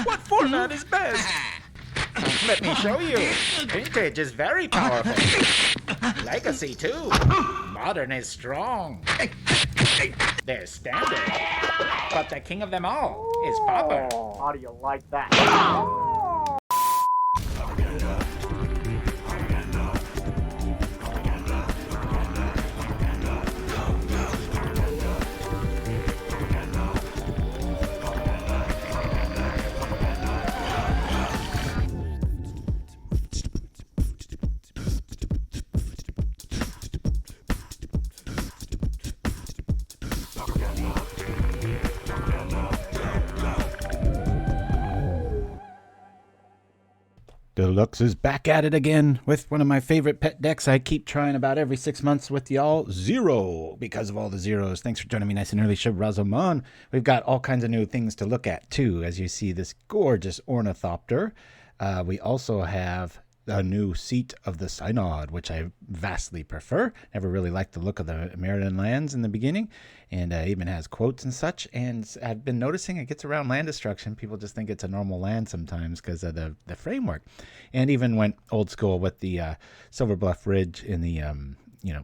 What format is best? Let me show you. Vintage is very powerful. Legacy too. Modern is strong. There's standard. But the king of them all is Pauper. How do you like that? Deluxe is back at it again with one of my favorite pet decks I keep trying about every 6 months with y'all, Zero, because of all the zeros. Thanks for joining me nice and early, Shibrazamon. We've got all kinds of new things to look at, too, as you see this gorgeous Ornithopter. We also have a new seat of the Synod, which I vastly prefer. Never really liked the look of the American lands in the beginning, and even has quotes and such. And I've been noticing it gets around land destruction. People just think it's a normal land sometimes because of the framework. And even went old school with the Silverbluff Bridge in the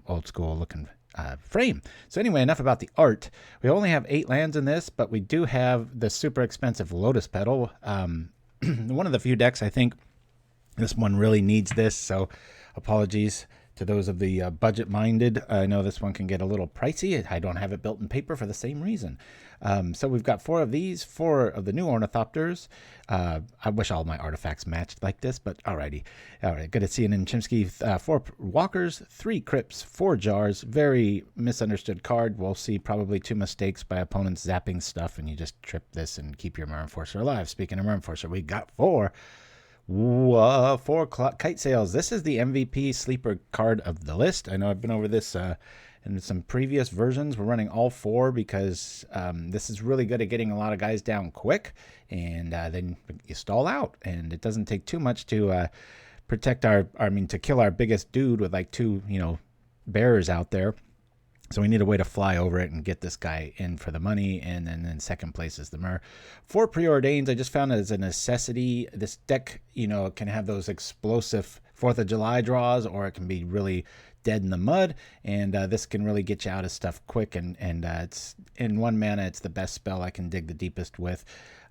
old school looking frame. So anyway, enough about the art. We only have 8 lands in this, but we do have the super expensive Lotus Petal. One of the few decks I think this one really needs this, so apologies to those of the budget-minded. I know this one can get a little pricey. I don't have it built in paper for the same reason. So we've got 4 of these, 4 of the new Ornithopters. I wish all my artifacts matched like this, but alrighty. Alright, good to see you, Nim Chimpskey. 4 Walkers, 3 Crypts, 4 Jars. Very misunderstood card. We'll see probably 2 mistakes by opponents zapping stuff, and you just trip this and keep your Myr Enforcer alive. Speaking of Myr Enforcer, we got 4 Kitesails. This is the MVP sleeper card of the list. I know I've been over this in some previous versions. We're running all 4 because this is really good at getting a lot of guys down quick, and then you stall out, and it doesn't take too much to protect to kill our biggest dude with like 2 bearers out there. So we need a way to fly over it and get this guy in for the money, and then in second place is the Myr. 4 Preordains, I just found it as a necessity. This deck, can have those explosive 4th of July draws, or it can be really dead in the mud, and this can really get you out of stuff quick, and it's in 1 mana, it's the best spell I can dig the deepest with.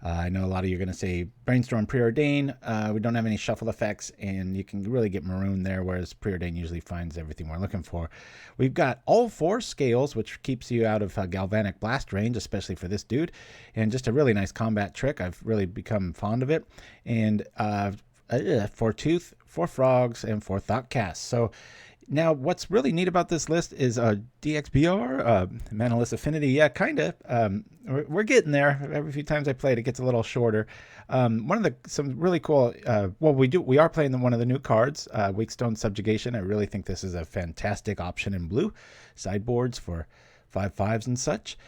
I know a lot of you are going to say Brainstorm Preordain. We don't have any shuffle effects, and you can really get marooned there, whereas Preordain usually finds everything we're looking for. We've got all 4 scales, which keeps you out of Galvanic Blast range, especially for this dude, and just a really nice combat trick. I've really become fond of it. And 4 Tooth, 4 Frogs, and 4 Thoughtcast. So now, what's really neat about this list is DXBR, Manaless Affinity. Yeah, kind of. We're getting there. Every few times I play it, it gets a little shorter. Some really cool. We are playing one of the new cards, Weakstone Subjugation. I really think this is a fantastic option in blue sideboards for 5/5s and such.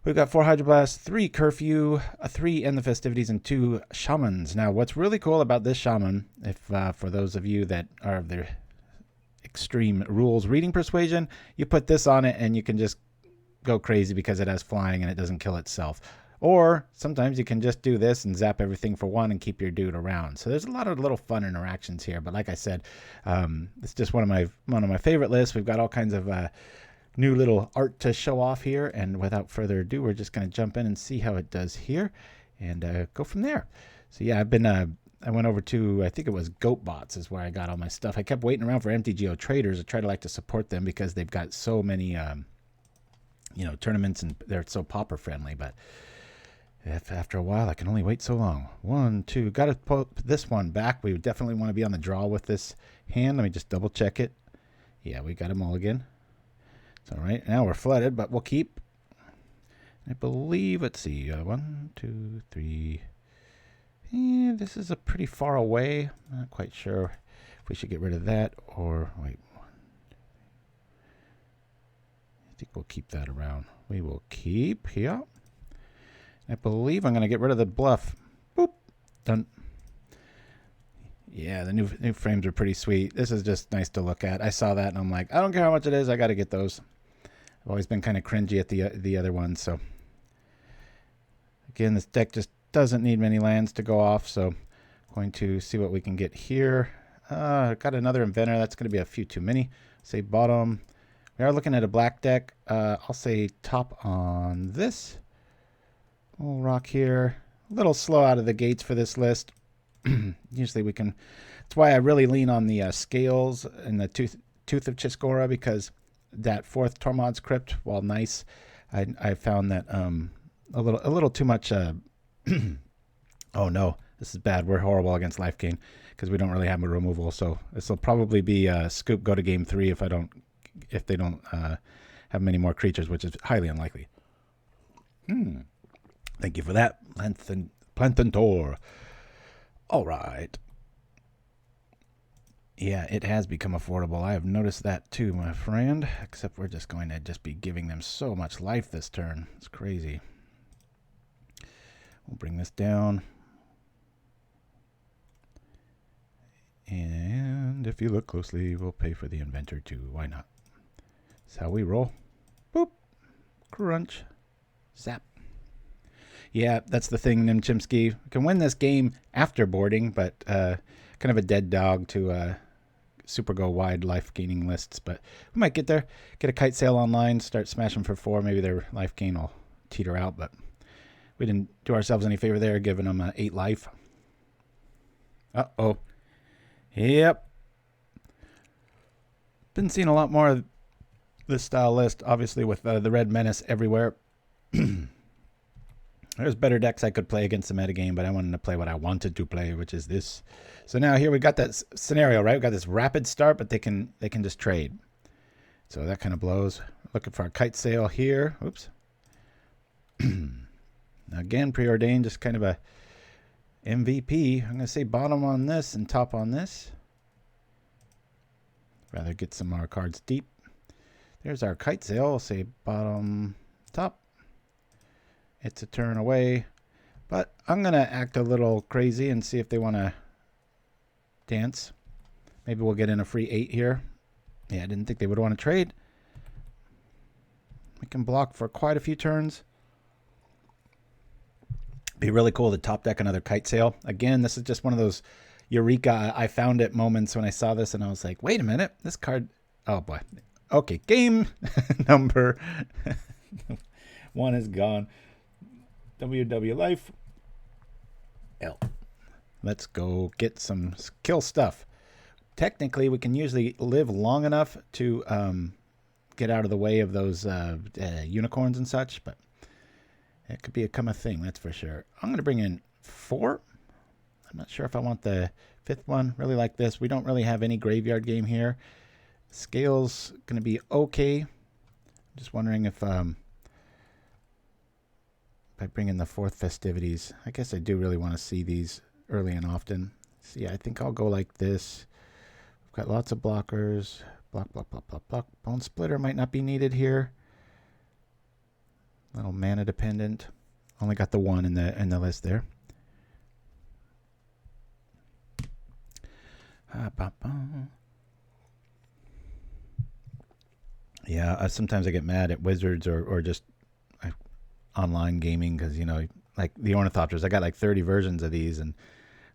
We've got 4 Hydroblast, 3 Curfew, 3 End the Festivities, and 2 Shamans. Now, what's really cool about this Shaman, if for those of you that are of the extreme rules reading persuasion, you put this on it and you can just go crazy because it has flying and it doesn't kill itself. Or sometimes you can just do this and zap everything for 1 and keep your dude around. So there's a lot of little fun interactions here. But like I said, it's just one of my favorite lists. We've got all kinds of new little art to show off here. And without further ado, we're just going to jump in and see how it does here and go from there. So yeah, I went over to, I think it was GoatBots is where I got all my stuff. I kept waiting around for MTGO traders. I try to support them because they've got so many, tournaments, and they're so Pauper friendly. But after a while, I can only wait so long. 1, 2, got to put this one back. We definitely want to be on the draw with this hand. Let me just double check it. Yeah, we got them all again. It's all right. Now we're flooded, but we'll keep. I believe, let's see, 1, 2, 3. Yeah, this is a pretty far away. I'm not quite sure if we should get rid of that or wait. I think we'll keep that around. We will keep here. I believe I'm going to get rid of the bluff. Boop. Done. Yeah, the new frames are pretty sweet. This is just nice to look at. I saw that and I'm like, I don't care how much it is. I got to get those. I've always been kind of cringy at the other ones. So again, this deck just doesn't need many lands to go off, so going to see what we can get here. Got another Inventor. That's going to be a few too many. Say bottom. We are looking at a black deck. I'll say top on this. We'll rock here. A little slow out of the gates for this list. Usually we can... That's why I really lean on the scales and the Tooth of Chiss-Goria, because that fourth Tormod's Crypt, while nice, I found that a little too much... Oh no, this is bad. We're horrible against life gain because we don't really have a removal. So this will probably be scoop go to game 3 if they don't have many more creatures, which is highly unlikely. Thank you for that, Plantentor. All right. Yeah, it has become affordable. I have noticed that too, my friend. Except we're just going to be giving them so much life this turn. It's crazy. We'll bring this down. And if you look closely, we'll pay for the Inventor too. Why not? That's how we roll. Boop. Crunch. Zap. Yeah, that's the thing, Nim Chimpskey. We can win this game after boarding, but kind of a dead dog to super go wide life gaining lists. But we might get there. Get a Kitesail online, start smashing for 4. Maybe their life gain will teeter out, but we didn't do ourselves any favor there, giving them 8 life. Uh-oh. Yep. Been seeing a lot more of this style list, obviously, with the Red Menace everywhere. There's better decks I could play against the metagame, but I wanted to play what I wanted to play, which is this. So now here we got that scenario, right? We got this rapid start, but they can just trade. So that kind of blows. Looking for a Kitesail here. Oops. Again, Preordain, just kind of a MVP. I'm going to say bottom on this and top on this. Rather get some more cards deep. There's our Kitesail. I'll say bottom, top. It's a turn away. But I'm going to act a little crazy and see if they want to dance. Maybe we'll get in a free 8 here. Yeah, I didn't think they would want to trade. We can block for quite a few turns. Be really cool to top deck another Kitesail. Again, this is just one of those eureka, I found it moments when I saw this and I was like, wait a minute, this card, oh boy. Okay, game number 1 is gone. WW life. L. Let's go get some kill stuff. Technically, we can usually live long enough to get out of the way of those unicorns and such, but it could become a thing, that's for sure. I'm going to bring in 4. I'm not sure if I want the 5th one. Really like this. We don't really have any graveyard game here. Scale's going to be okay. I'm just wondering if I bring in the 4th Festivities. I guess I do really want to see these early and often. So yeah, I think I'll go like this. We've got lots of blockers. Block, block, block, block, block. Bonesplitter might not be needed here. Little mana dependent. Only got the 1 in the list there. Yeah, sometimes I get mad at Wizards or just online gaming because, you know, like the Ornithopters. I got like 30 versions of these, and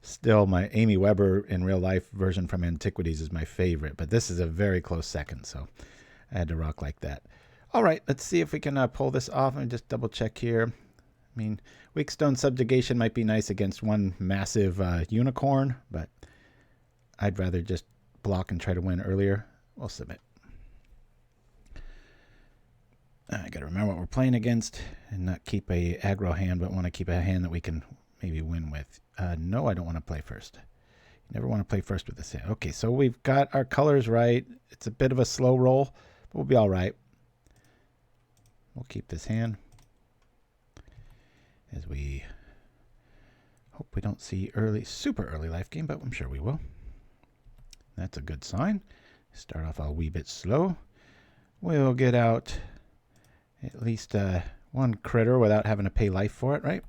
still my Amy Weber in real life version from Antiquities is my favorite. But this is a very close second, so I had to rock like that. All right, let's see if we can pull this off. Let me just double check here. I mean, Weakstone Subjugation might be nice against one massive unicorn, but I'd rather just block and try to win earlier. We'll submit. I got to remember what we're playing against and not keep a aggro hand, but want to keep a hand that we can maybe win with. No, I don't want to play first. You never want to play first with this hand. Okay, so we've got our colors right. It's a bit of a slow roll, but we'll be all right. We'll keep this hand as we hope we don't see super early life game, but I'm sure we will. That's a good sign. Start off a wee bit slow. We'll get out at least one critter without having to pay life for it, right?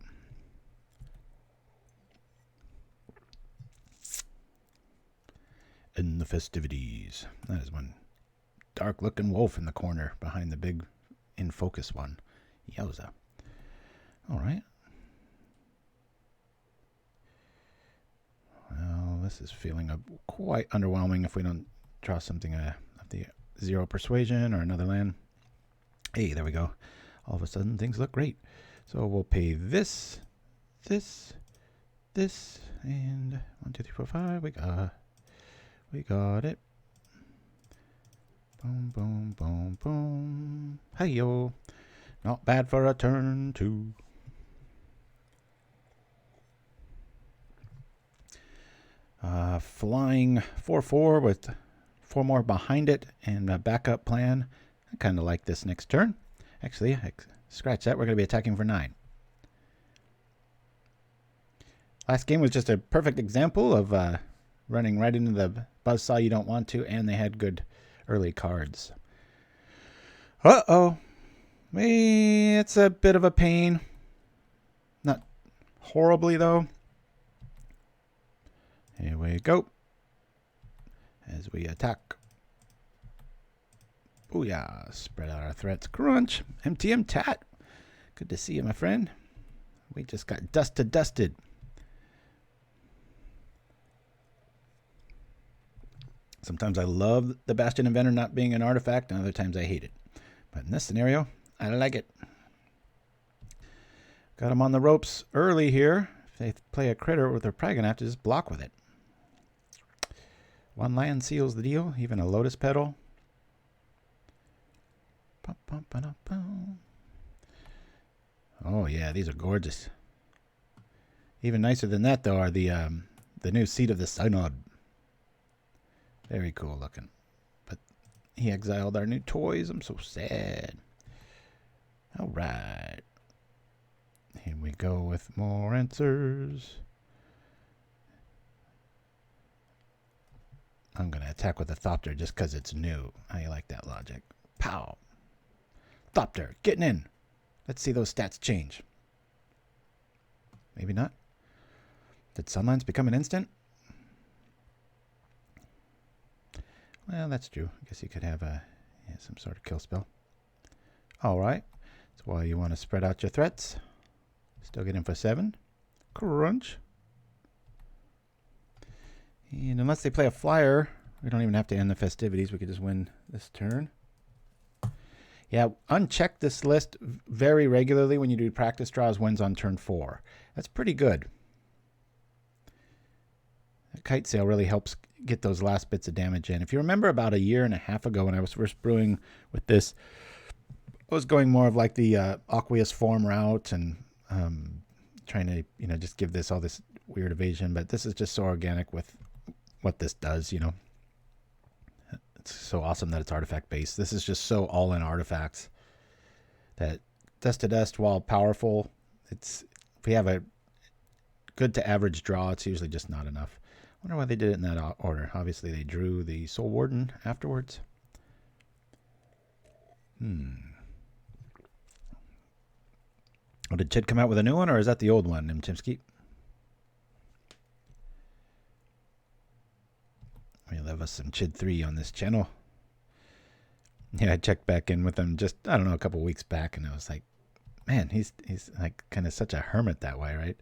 End the Festivities. That is one dark looking wolf in the corner behind the big in focus one. Yowza. All right. this is feeling quite underwhelming if we don't draw something of the 0 persuasion or another land. Hey, there we go. All of a sudden, things look great. So we'll pay this, this, and 1, 2, 3, 4, 5. We got it. Boom, boom, boom, boom. Hey-yo. Not bad for a turn 2. Flying 4/4 with 4 more behind it and a backup plan. I kind of like this next turn. Actually, scratch that. We're going to be attacking for 9. Last game was just a perfect example of running right into the buzzsaw you don't want to, and they had good early cards. Uh-oh. It's a bit of a pain. Not horribly, though. Here we go. As we attack. Booyah. Spread out our threats. Crunch. MTM Tat. Good to see you, my friend. We just got dusted. Sometimes I love the Bastion Inventor not being an artifact, and other times I hate it. But in this scenario, I like it. Got them on the ropes early here. If they play a critter, they're probably going to have to just block with it. 1 land seals the deal, even a Lotus Petal. Oh yeah, these are gorgeous. Even nicer than that, though, are the new seat of the Synod. Very cool looking. But he exiled our new toys. I'm so sad. All right. Here we go with more answers. I'm going to attack with a Thopter just because it's new. How you like that logic? Pow. Thopter, getting in. Let's see those stats change. Maybe not. Did Sunlands become an instant? Well, that's true. I guess you could have some sort of kill spell. All right. That's why you want to spread out your threats. Still get in for 7. Crunch. And unless they play a flyer, we don't even have to end the festivities. We could just win this turn. Yeah, uncheck this list very regularly when you do practice draws. Wins on turn 4. That's pretty good. Kitesail really helps get those last bits of damage in. If you remember about 1.5 years ago when I was first brewing with this, I was going more of like the aqueous form route and trying to, just give this all this weird evasion. But this is just so organic with what this does, It's so awesome that it's artifact based. This is just so all in artifacts that dust to dust, while powerful, if we have a good to average draw, it's usually just not enough. I wonder why they did it in that order. Obviously, they drew the Soul Warden afterwards. Oh, did Chid come out with a new one, or is that the old one, Nim Chimpskey? We love us some Chid 3 on this channel. Yeah, I checked back in with him just, I don't know, a couple weeks back, and I was like, man, he's like kind of such a hermit that way, right?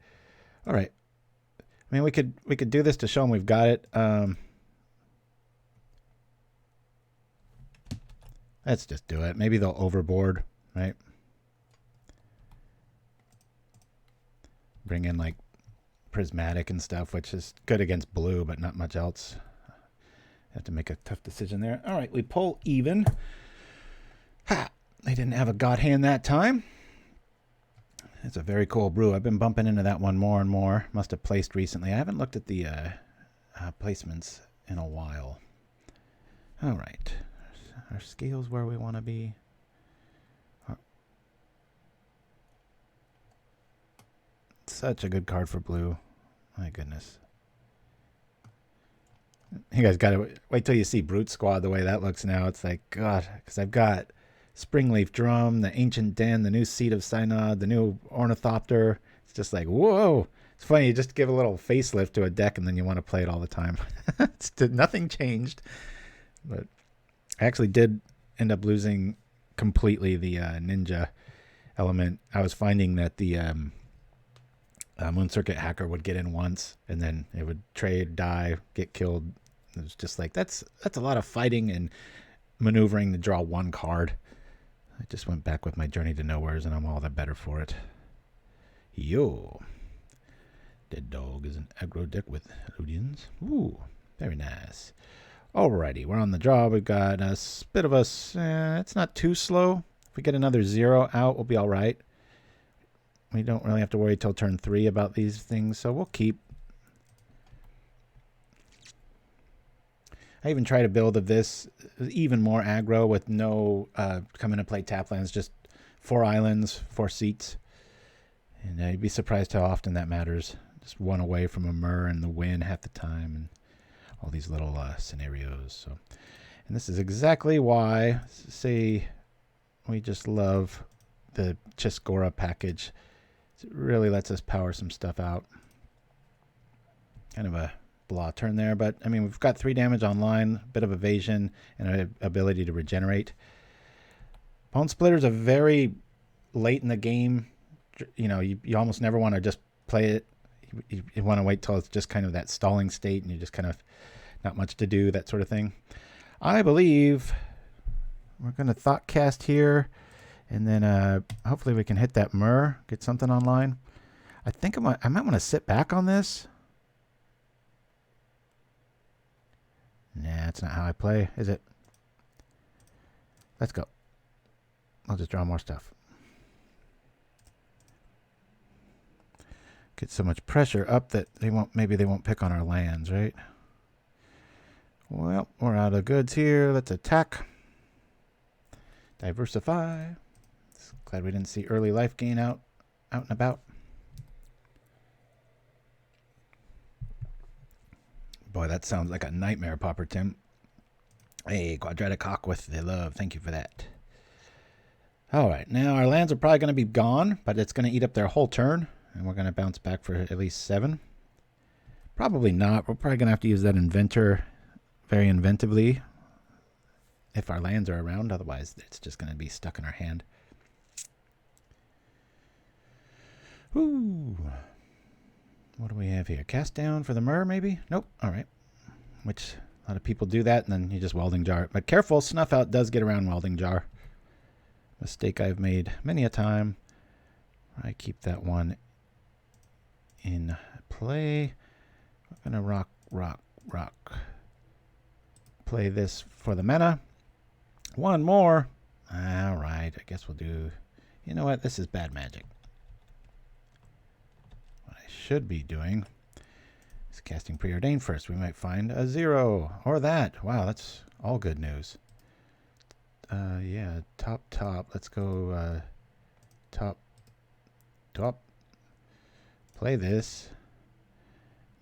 All right. I mean, we could do this to show them we've got it. Let's just do it. Maybe they'll overboard, right? Bring in like prismatic and stuff, which is good against blue, but not much else. Have to make a tough decision there. All right, we pull even. Ha! They didn't have a god hand that time. It's a very cool brew. I've been bumping into that one more and more. Must have placed recently. I haven't looked at the placements in a while. All right. Our scale's where we want to be. Such a good card for blue. My goodness. You guys got to wait till you see Brute Squad the way that looks now. It's like, God, because I've got Springleaf Drum, the Ancient Den, the new Seat of Synod, the new Ornithopter. It's just like, whoa. It's funny, you just give a little facelift to a deck and then you want to play it all the time. Nothing changed. But I actually did end up losing completely the ninja element. I was finding that the Moon Circuit Hacker would get in once, and then it would trade, die, get killed. It was just like, that's a lot of fighting and maneuvering to draw one card. I just went back with my Journey to Nowheres, and I'm all the better for it. Yo. Dead Dog is an aggro deck with Ludians. Ooh, very nice. Alrighty, we're on the draw. We've got a bit of us. It's not too slow. If we get another 0 out, we'll be all right. We don't really have to worry till turn 3 about these things, so we'll keep. I even try to build of this even more aggro with no coming to play tap lands, just 4 islands, 4 seats. And you'd be surprised how often that matters. Just 1 away from a Myr and the win half the time, and all these little scenarios. So, and this is exactly why, say, we just love the Chiss-Goria package. It really lets us power some stuff out. Kind of a blah turn there, but I mean, we've got 3 damage online, a bit of evasion, and an ability to regenerate. Bonesplitter is a very late in the game. You know, you almost never want to just play it. You want to wait till it's just kind of that stalling state, and you just kind of not much to do, that sort of thing. I believe we're going to Thoughtcast here, and then hopefully we can hit that Myr, get something online. I think I might want to sit back on this. Nah, that's not how I play, is it? Let's go. I'll just draw more stuff. Get so much pressure up that maybe they won't pick on our lands, right? Well, we're out of goods here. Let's attack. Diversify. Glad we didn't see early life gain out and about. Boy, that sounds like a nightmare, Pauper Tim. Hey, deluxeicoff with the love. Thank you for that. All right, now our lands are probably going to be gone, but it's going to eat up their whole turn, and we're going to bounce back for at least 7. Probably not. We're probably going to have to use that Inventor very inventively if our lands are around. Otherwise, it's just going to be stuck in our hand. Ooh. What do we have here? Cast down for the Myr, maybe? Nope. All right. Which a lot of people do that, and then you just Welding Jar it. But careful, Snuff Out does get around Welding Jar. Mistake I've made many a time. I keep that one in play. We're going to rock. Play this for the mana. 1 more. All right. I guess we'll do... You know what? This is bad magic. What I should be doing is casting Preordain first. We might find a 0 or that. Wow, that's all good news. Yeah, top. Let's go top. Play this.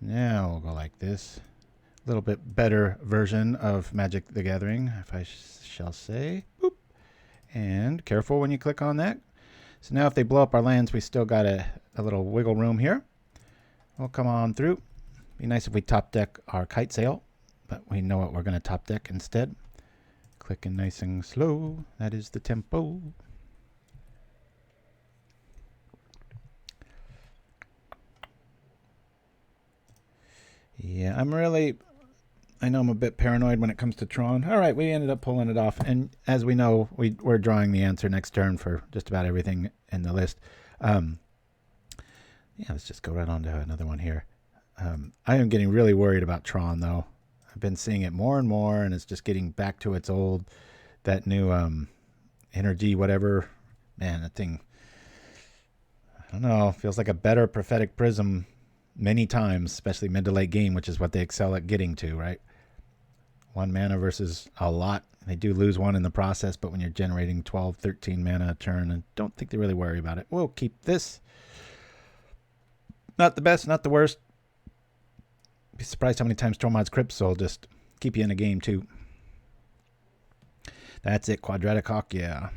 Now we'll go like this. A little bit better version of Magic the Gathering, if I shall say. Boop. And careful when you click on that. So now if they blow up our lands, we still got a little wiggle room here. We'll come on through. Be nice if we top deck our Kitesail, but we know what we're going to top deck instead. Clicking nice and slow. That is the tempo. Yeah, I know I'm a bit paranoid when it comes to Tron. All right, we ended up pulling it off. And as we know, we're drawing the answer next turn for just about everything in the list. Yeah, let's just go right on to another one here. I am getting really worried about Tron, though. I've been seeing it more and more, and it's just getting back to its old, that new energy, whatever. Man, that thing, I don't know, feels like a better Prophetic Prism many times, especially mid to late game, which is what they excel at getting to, right? 1 mana versus a lot. They do lose 1 in the process, but when you're generating 12, 13 mana a turn, I don't think they really worry about it. We'll keep this. Not the best, not the worst. Be surprised how many times Tormod's Crypt will just keep you in a game, too. That's it, deluxeicoff, yeah.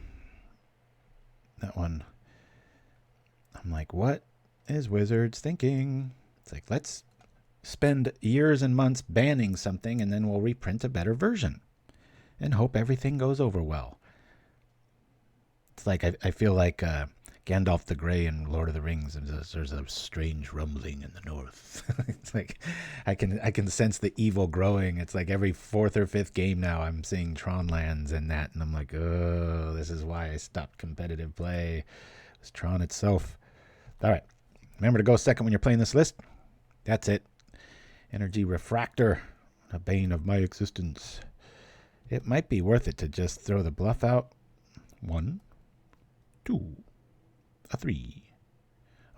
That one. I'm like, what is Wizards thinking? It's like, let's spend years and months banning something, and then we'll reprint a better version and hope everything goes over well. It's like I feel like Gandalf the Grey in Lord of the Rings. There's a strange rumbling in the north. It's like I can sense the evil growing. It's like every 4th or 5th game now I'm seeing Tron lands and that, and I'm like, oh, this is why I stopped competitive play. It was Tron itself. All right, remember to go second when you're playing this list. That's it. Energy Refractor, a bane of my existence. It might be worth it to just throw the bluff out. 1, 2, a 3,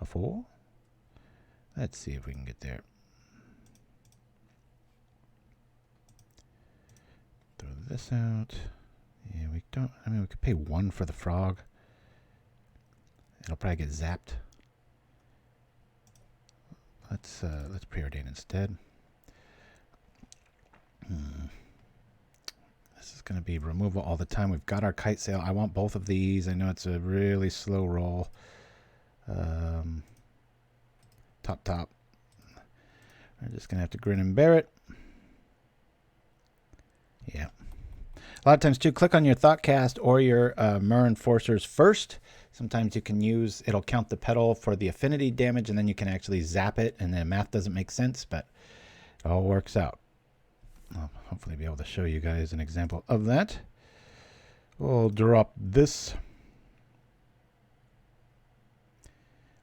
a 4. Let's see if we can get there. Throw this out. Yeah, we don't. I mean, we could pay 1 for the frog. It'll probably get zapped. Let's Preordain instead. This is going to be removal all the time. We've got our Kitesail. I want both of these. I know it's a really slow roll. Top. We're just going to have to grin and bear it. Yeah. A lot of times, too, click on your Thoughtcast or your Myr Enforcers first. Sometimes you can use, it'll count the petal for the affinity damage, and then you can actually zap it, and the math doesn't make sense, but it all works out. I'll hopefully be able to show you guys an example of that. We'll drop this.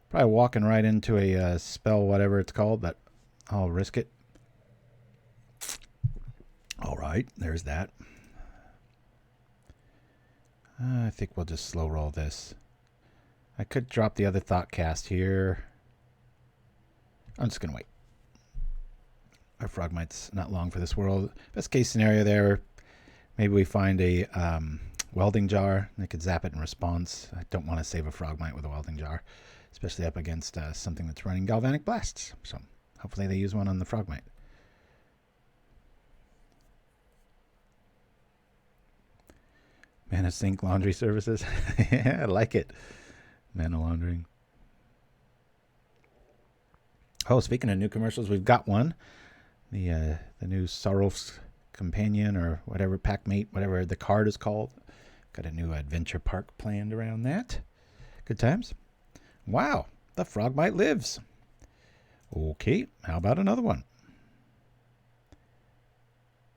Probably walking right into a spell, whatever it's called, but I'll risk it. All right, there's that. I think we'll just slow roll this. I could drop the other Thoughtcast here. I'm just going to wait. Our Frogmite's not long for this world. Best case scenario there, maybe we find a Welding Jar. And they could zap it in response. I don't want to save a Frogmite with a Welding Jar, especially up against something that's running Galvanic Blasts. So hopefully they use one on the Frogmite. Mana Sink Laundry Services. Yeah, I like it. Mana Laundering. Oh, speaking of new commercials, we've got one. The new Sorrow's Companion or whatever, Packmate, whatever the card is called. Got a new adventure park planned around that. Good times. Wow, the Frogmite lives. Okay, how about another one?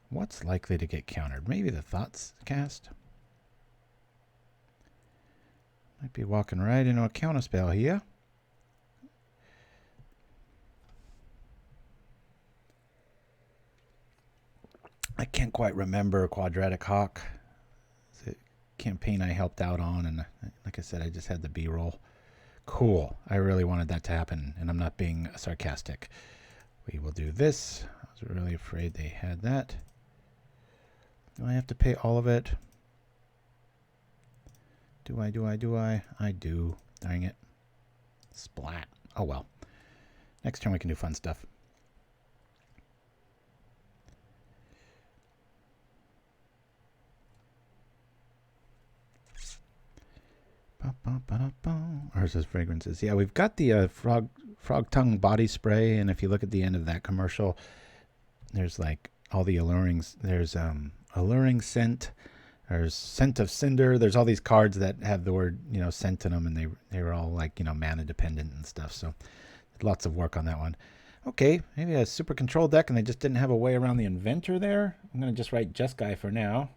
What's likely to get countered? Maybe the Thoughtcast? Might be walking right into a counterspell here. I can't quite remember Quadratic Hawk. It's a campaign I helped out on, and like I said, I just had the B-roll. Cool. I really wanted that to happen, and I'm not being sarcastic. We will do this. I was really afraid they had that. Do I have to pay all of it? Do I? I do. Dang it. Splat. Oh well. Next turn we can do fun stuff. Ours is fragrances. Yeah, we've got the frog tongue body spray, and if you look at the end of that commercial, there's like all the allurings. There's alluring scent. There's Scent of Cinder. There's all these cards that have the word, scent in them, and they were all like, mana dependent and stuff. So lots of work on that one. Okay, maybe a super control deck, and they just didn't have a way around the inventor there. I'm going to just write Just Guy for now.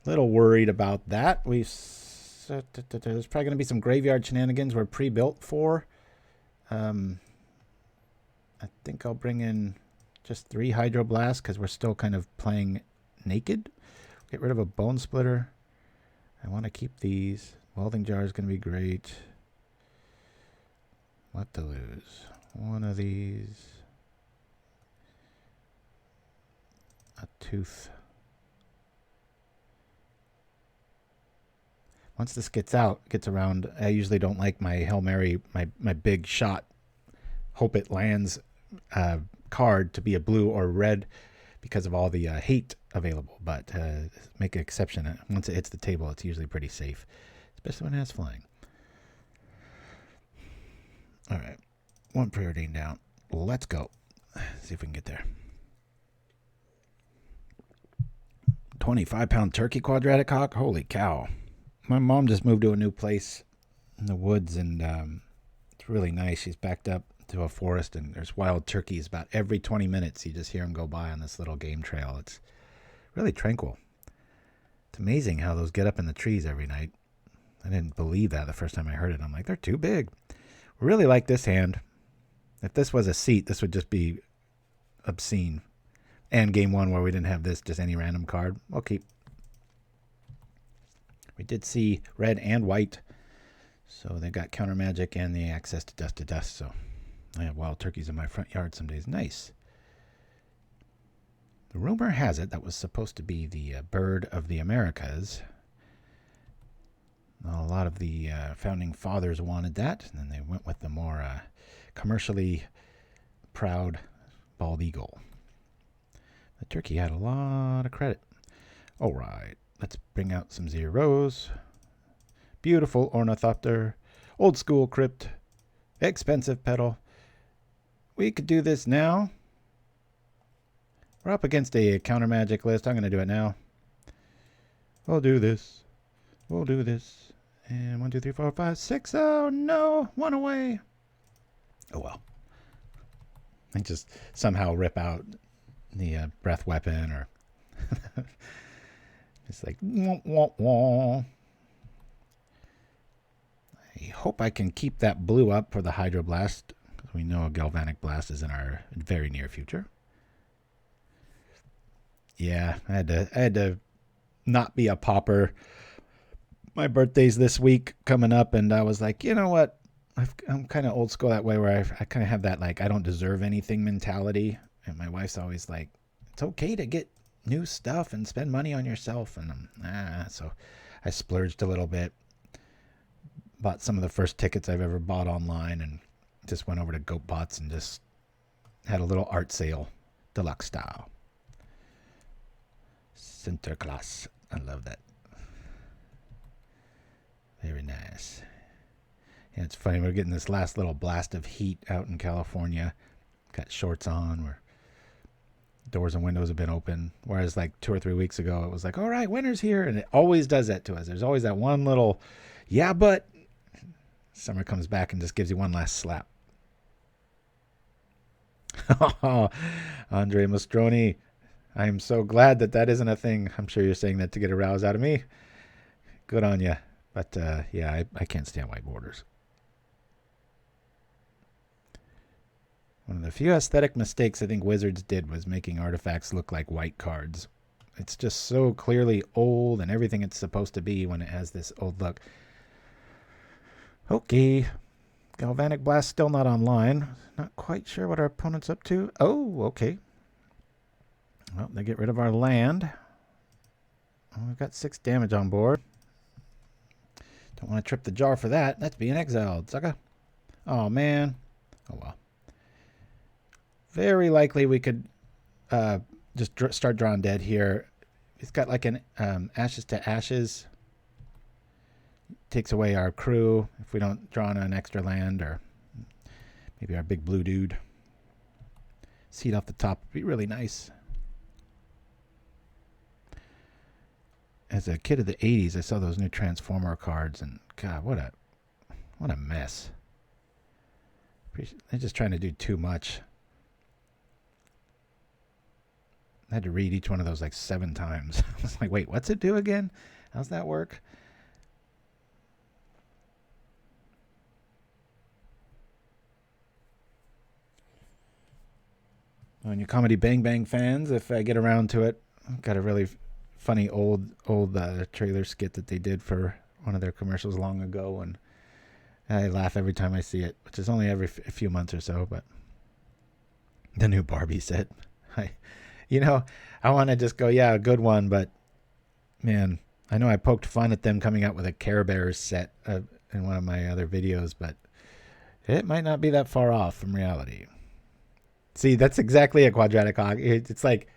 Little worried about that. There's probably going to be some graveyard shenanigans we're pre-built for. I think I'll bring in just 3 Hydroblast because we're still kind of playing naked. Get rid of a Bonesplitter. I want to keep these. Welding Jar is going to be great. What to lose? One of these. A Tooth. Once this gets around, I usually don't like my Hail Mary, my big shot, hope it lands card to be a blue or red because of all the hate available. But make an exception. Once it hits the table, it's usually pretty safe, especially when it has flying. All right. 1 Preordain down. Let's go. See if we can get there. 25-pound turkey Quadratic Hawk. Holy cow. My mom just moved to a new place in the woods, and it's really nice. She's backed up to a forest, and there's wild turkeys about every 20 minutes. You just hear them go by on this little game trail. It's really tranquil. It's amazing how those get up in the trees every night. I didn't believe that the first time I heard it. I'm like, they're too big. Really like this hand. If this was a seat, this would just be obscene. And game one where we didn't have this, just any random card. We'll keep. We did see red and white. So they've got counter magic and the access to dust. So I have wild turkeys in my front yard some days. Nice. The rumor has it that was supposed to be the bird of the Americas. A lot of the founding fathers wanted that, and then they went with the more commercially proud bald eagle. The turkey had a lot of credit. All right, let's bring out some zeros. Beautiful Ornithopter, old school Crypt, expensive Petal. We could do this now. We're up against a counter magic list. I'm going to do it now. We'll do this. We'll do this. And 1, 2, 3, 4, 5, 6. Oh no, one away. Oh well. I just somehow rip out the breath weapon, or it's like wah, wah, wah. I hope I can keep that blue up for the Hydroblast, because we know a Galvanic Blast is in our very near future. Yeah, I had to not be a pauper. My birthday's this week coming up, and I was like, you know what? I'm kind of old school that way, where I kind of have that, like, I don't deserve anything mentality. And my wife's always like, it's okay to get new stuff and spend money on yourself. And so I splurged a little bit. Bought some of the first tickets I've ever bought online, and just went over to GoatBots and just had a little art sale, deluxe style. Sinterklaas. I love that. Very nice. Yeah, it's funny. We're getting this last little blast of heat out in California. Got shorts on, where doors and windows have been open. Whereas like 2 or 3 weeks ago, it was like, all right, winter's here. And it always does that to us. There's always that one little, yeah, but summer comes back and just gives you one last slap. Andre Mastroni, I am so glad that isn't a thing. I'm sure you're saying that to get a rouse out of me. Good on you. But yeah, I can't stand white borders. One of the few aesthetic mistakes I think Wizards did was making artifacts look like white cards. It's just so clearly old and everything it's supposed to be when it has this old look. Okay. Galvanic Blast still not online. Not quite sure what our opponent's up to. Oh, okay. Well, they get rid of our land. Oh, we've got 6 damage on board. Don't want to trip the jar for that. That's being exiled, sucker. Oh, man. Oh, well. Very likely we could just start drawing dead here. It's got like an Ashes to Ashes. Takes away our crew if we don't draw on an extra land, or maybe our big blue dude. Seed off the top would be really nice. As a kid of the 80s, I saw those new Transformer cards, and God, what a mess. They're just trying to do too much. I had to read each one of those like 7 times. I was like, wait, what's it do again? How's that work? On your Comedy Bang Bang fans, if I get around to it, I've got a really funny old trailer skit that they did for one of their commercials long ago, and I laugh every time I see it, which is only every a few months or so. But the new Barbie set, I want to just go, yeah, a good one, but man, I know I poked fun at them coming out with a Care Bears set in one of my other videos, but it might not be that far off from reality. See, that's exactly a quadratic hog. It's like,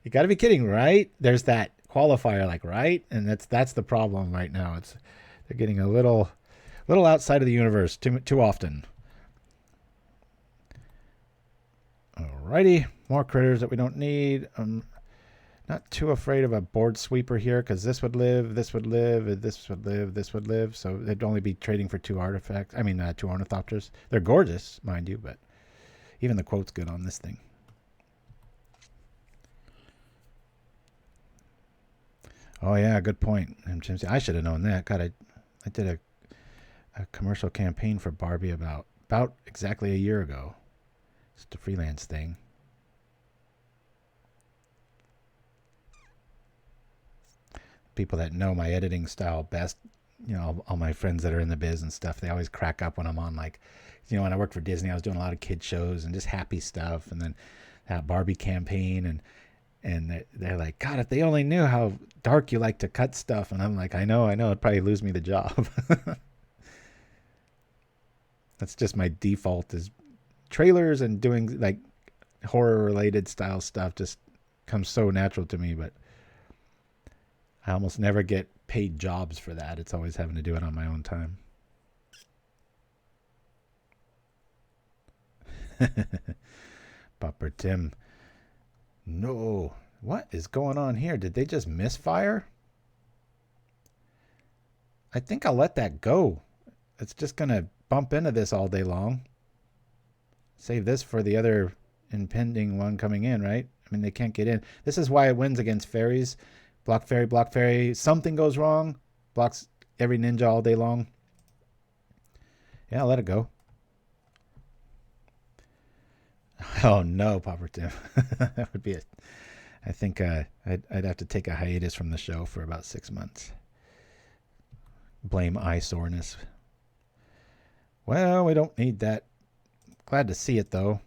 you got to be kidding, right? There's that qualifier, like, right? And that's the problem right now. They're getting a little outside of the universe too often. Alrighty, more critters that we don't need. Not too afraid of a board sweeper here, because this would live, this would live, this would live, this would live. So they'd only be trading for 2 artifacts. I mean, 2 Ornithopters. They're gorgeous, mind you, but even the quote's good on this thing. Oh, yeah, good point. I should have known that. God, I did a commercial campaign for Barbie about exactly a year ago. Just a freelance thing. People that know my editing style best, you know, all my friends that are in the biz and stuff, they always crack up when I'm on, like, you know, when I worked for Disney, I was doing a lot of kid shows and just happy stuff, and then that Barbie campaign, and they're like, God, if they only knew how dark you like to cut stuff. And I'm like, I know, it'd probably lose me the job. That's just my default, is trailers and doing like horror related style stuff just comes so natural to me, but I almost never get paid jobs for that. It's always having to do it on my own time. Pauper Tim. No. What is going on here? Did they just misfire? I think I'll let that go. It's just going to bump into this all day long. Save this for the other impending one coming in, right? I mean, they can't get in. This is why it wins against fairies. Block fairy, block fairy. Something goes wrong. Blocks every ninja all day long. Yeah, I'll let it go. Oh no, Pauper Tim. That would be it. I think I'd have to take a hiatus from the show for about 6 months. Blame eye soreness. Well, we don't need that. Glad to see it though.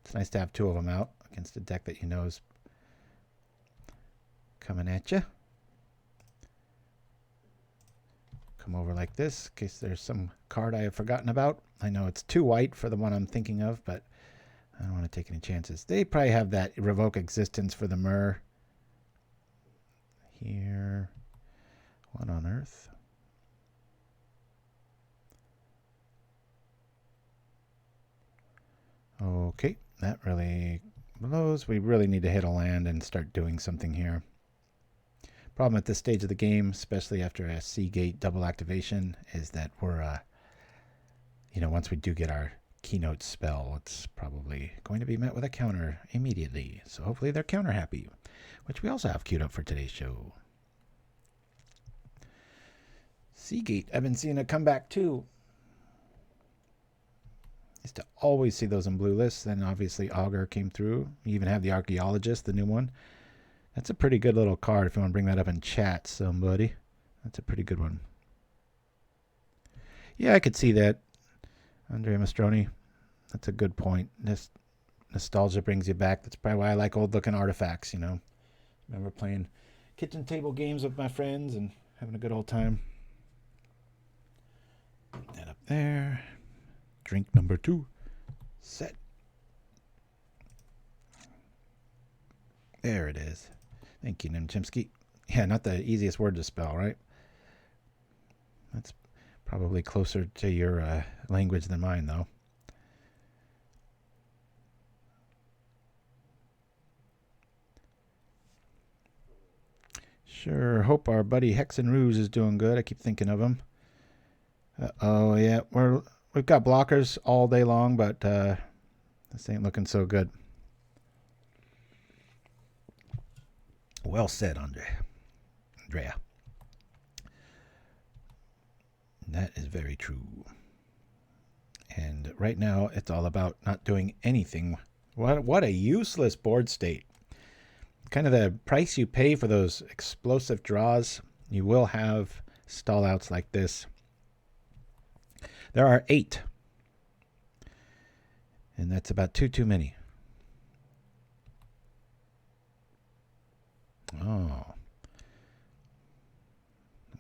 It's nice to have 2 of them out against a deck that you know is coming at you. Come over like this in case there's some card I have forgotten about. I know it's too white for the one I'm thinking of, but I don't want to take any chances. They probably have that revoke existence for the Myr. Here. What on earth? Okay, that really blows. We really need to hit a land and start doing something here. Problem at this stage of the game, especially after a Seagate double activation, is that we're, you know, once we do get our keynote spell, it's probably going to be met with a counter immediately. So hopefully they're counter happy, which we also have queued up for today's show. Seagate, I've been seeing it come back too. Used to always see those in blue lists. Then obviously Augur came through. You even have the Archaeologist, the new one. That's a pretty good little card if you want to bring that up in chat, somebody. That's a pretty good one. Yeah, I could see that. Andrea Mastroni, that's a good point. This nostalgia brings you back. That's probably why I like old-looking artifacts, you know. Remember playing kitchen table games with my friends and having a good old time. Put that up there. Drink number 2. Set. There it is. Thank you, Nim Chimpskey. Yeah, not the easiest word to spell, right? That's probably closer to your language than mine, though. Sure, hope our buddy Hexen Rouge is doing good. I keep thinking of him. Oh yeah, we've got blockers all day long, but this ain't looking so good. Well said, Andrea. That is very true. And right now, it's all about not doing anything. What a useless board state. Kind of the price you pay for those explosive draws. You will have stall outs like this. There are 8. And that's about too many. Oh.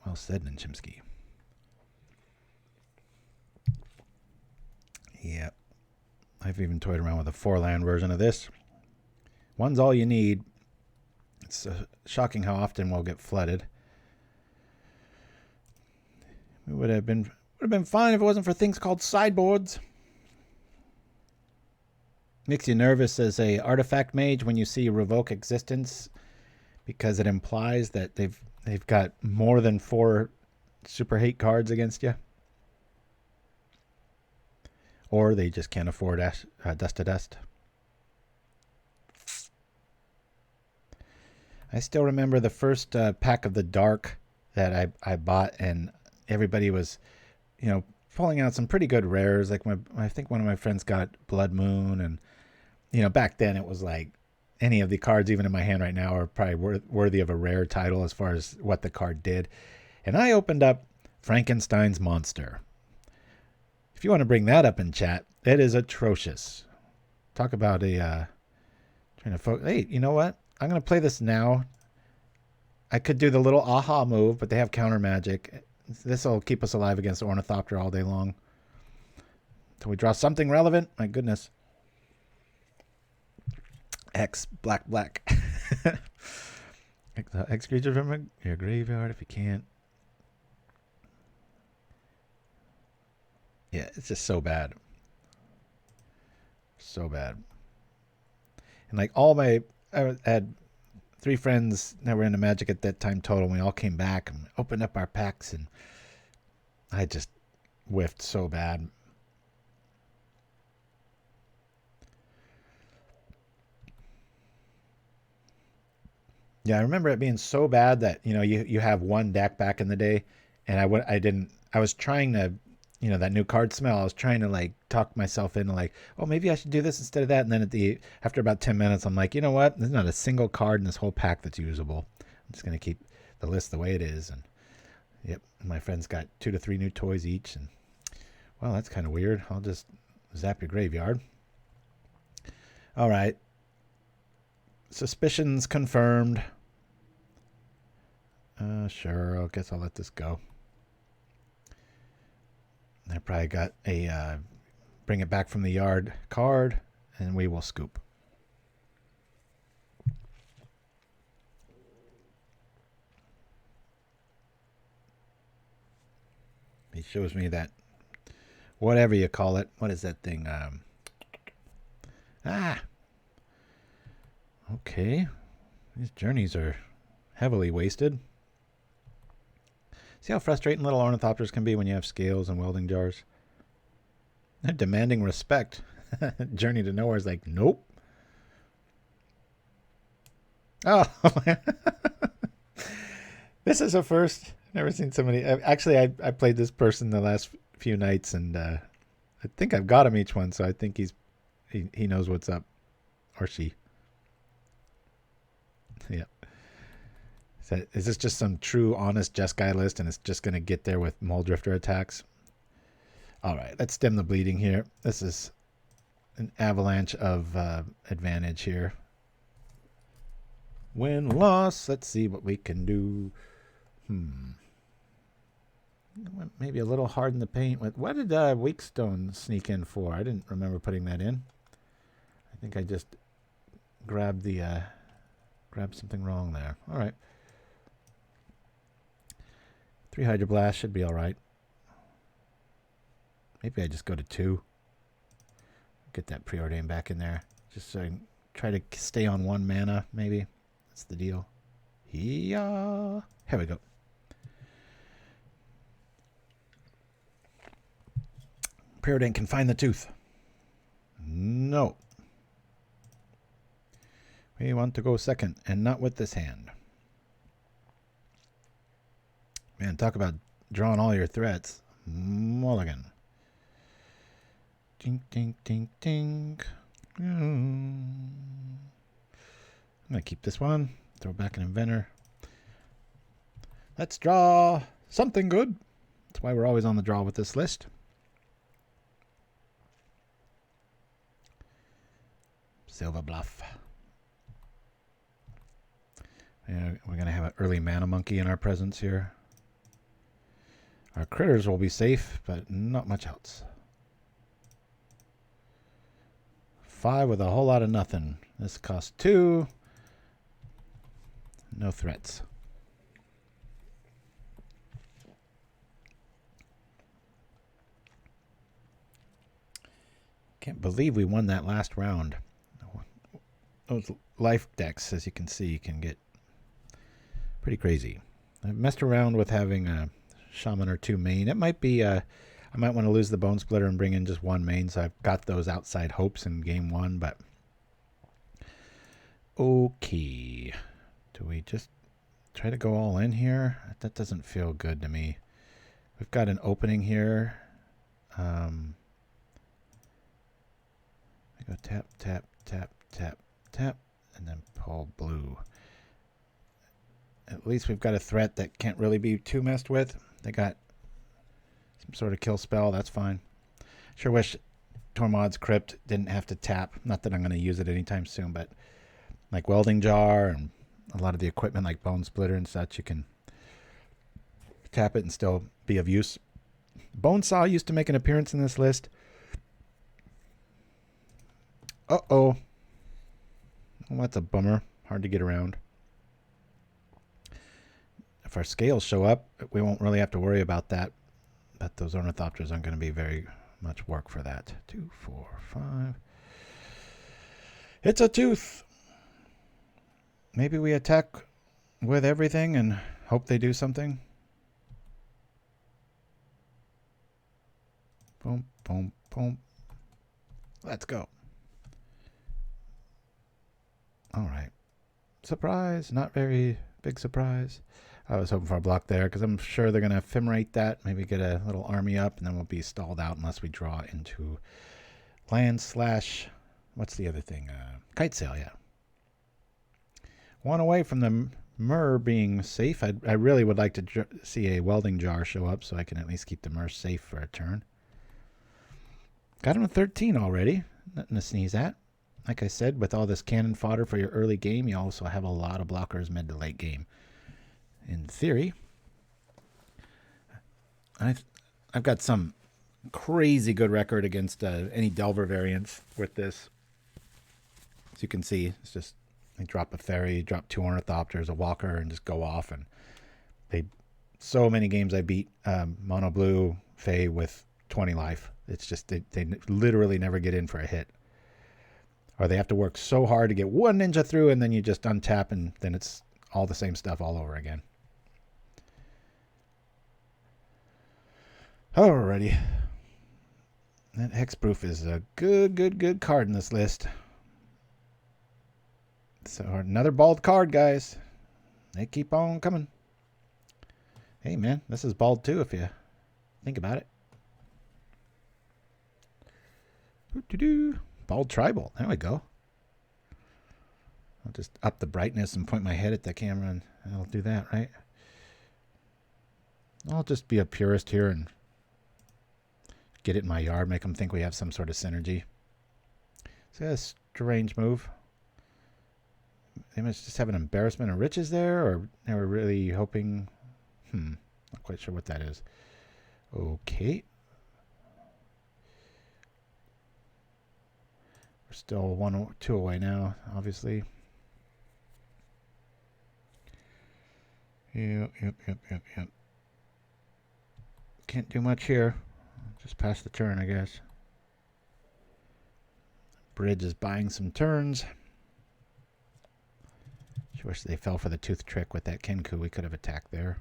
Well said, Nim Chimpskey. Yeah. I've even toyed around with a 4-land version of this. One's all you need. It's shocking how often we'll get flooded. It would have been fine if it wasn't for things called sideboards. Makes you nervous as a artifact mage when you see revoke existence. because it implies that they've got more than 4 super hate cards against you, or they just can't afford dust to dust. I still remember the first pack of the Dark that I bought, and everybody was, pulling out some pretty good rares. Like I think one of my friends got Blood Moon, and back then it was like any of the cards even in my hand right now are probably worthy of a rare title as far as what the card did. And I opened up Frankenstein's Monster. If you want to bring that up in chat, it is atrocious. Talk about trying to focus. Hey, you know what? I'm going to play this now. I could do the little aha move, but they have counter magic. This will keep us alive against Ornithopter all day long. Until we draw something relevant. My goodness. X, black. X creature from your graveyard if you can't. Yeah, it's just so bad. So bad. And like I had 3 friends that were into Magic at that time total. And we all came back and opened up our packs, and I just whiffed so bad. Yeah, I remember it being so bad that, you have one deck back in the day, and I was trying to, that new card smell, I was trying to like talk myself into like, oh, maybe I should do this instead of that. And then after about 10 minutes, I'm like, you know what? There's not a single card in this whole pack that's usable. I'm just going to keep the list the way it is. And yep, my friends got 2 to 3 new toys each. And well, that's kind of weird. I'll just zap your graveyard. All right. Suspicions confirmed. Sure, I guess I'll let this go. I probably got a bring it back from the yard card, and we will scoop. He shows me that, whatever you call it. What is that thing? Okay. These journeys are heavily wasted. See how frustrating little ornithopters can be when you have scales and welding jars? They're demanding respect. Journey to Nowhere is like, nope. Oh, this is a first. Never seen somebody. Actually, I played this person the last few nights, and I think I've got him each one, so I think he knows what's up, or she. Yeah. Is this just some true, honest Jeskai list, and it's just going to get there with Muldrifter attacks? All right, let's stem the bleeding here. This is an avalanche of advantage here. Win, loss. Let's see what we can do. Maybe a little hard in the paint. What did Weakstone sneak in for? I didn't remember putting that in. I think I just grabbed something wrong there. All right. 3 Hydroblast should be all right. Maybe I just go to 2. Get that Preordain back in there. Just so I can try to stay on 1 mana, maybe. That's the deal. Yeah. Here we go. Preordain can find the tooth. No. We want to go second, and not with this hand. Man, talk about drawing all your threats. Mulligan. Ding, ding, ding, ding. I'm going to keep this one. Throw back an Inventor. Let's draw something good. That's why we're always on the draw with this list. Silverbluff. Yeah, we're going to have an early mana monkey in our presence here. Our critters will be safe, but not much else. 5 with a whole lot of nothing. This costs 2. No threats. Can't believe we won that last round. Those life decks, as you can see, can get Pretty crazy. I've messed around with having a Shaman or 2 main. It might be, I might want to lose the Bonesplitter and bring in just 1 main, so I've got those outside hopes in game 1, but... Okay. Do we just try to go all in here? That doesn't feel good to me. We've got an opening here. We go tap, tap, tap, tap, tap, and then pull blue. At least we've got a threat that can't really be too messed with. They got some sort of kill spell. That's fine. Sure wish Tormod's Crypt didn't have to tap. Not that I'm going to use it anytime soon, but like Welding Jar and a lot of the equipment like Bonesplitter and such, you can tap it and still be of use. Bonesaw used to make an appearance in this list. Uh-oh. Well, that's a bummer. Hard to get around. If our scales show up, we won't really have to worry about that. But those Ornithopters aren't going to be very much work for that. 2, 4, 5. It's a tooth. Maybe we attack with everything and hope they do something. Boom, boom, boom. Let's go. All right. Surprise. Not very big surprise. I was hoping for a block there because I'm sure they're going to ephemerate that. Maybe get a little army up and then we'll be stalled out unless we draw into land / what's the other thing? Kitesail, yeah. 1 away from the Myr being safe. I really would like to see a Welding Jar show up so I can at least keep the Myr safe for a turn. Got him a 13 already. Nothing to sneeze at. Like I said, with all this cannon fodder for your early game, you also have a lot of blockers mid to late game. In theory, I've got some crazy good record against any Delver variants with this. As you can see, it's just I drop a fairy, drop 2 Ornithopters, a Walker, and just go off. And so many games I beat Mono Blue Fae with 20 life. It's just they literally never get in for a hit. Or they have to work so hard to get 1 ninja through, and then you just untap, and then it's all the same stuff all over again. Alrighty. That Hexproof is a good card in this list. So another bald card, guys. They keep on coming. Hey, man, this is bald too if you think about it. Bald Tribal. There we go. I'll just up the brightness and point my head at the camera and I'll do that, right? I'll just be a purist here and get it in my yard, make them think we have some sort of synergy. It's a strange move. They must just have an embarrassment of riches there, or they were really hoping... not quite sure what that is. Okay. We're still 1 or 2 away now, obviously. Yep. Can't do much here. Just pass the turn, I guess. Bridge is buying some turns. Just wish they fell for the tooth trick with that Kenku. We could have attacked there.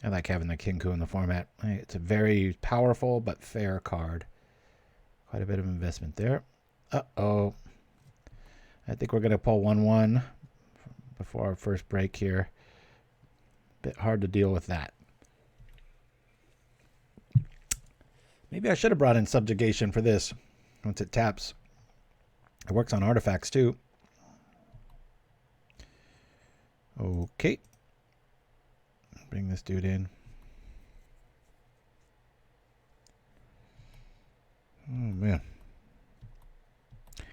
I like having the Kenku in the format. It's a very powerful but fair card. Quite a bit of investment there. Uh-oh. I think we're going to pull 1-1 before our first break here. Bit hard to deal with that. Maybe I should have brought in Subjugation for this. Once it taps. It works on artifacts too. Okay. Bring this dude in. Oh, man.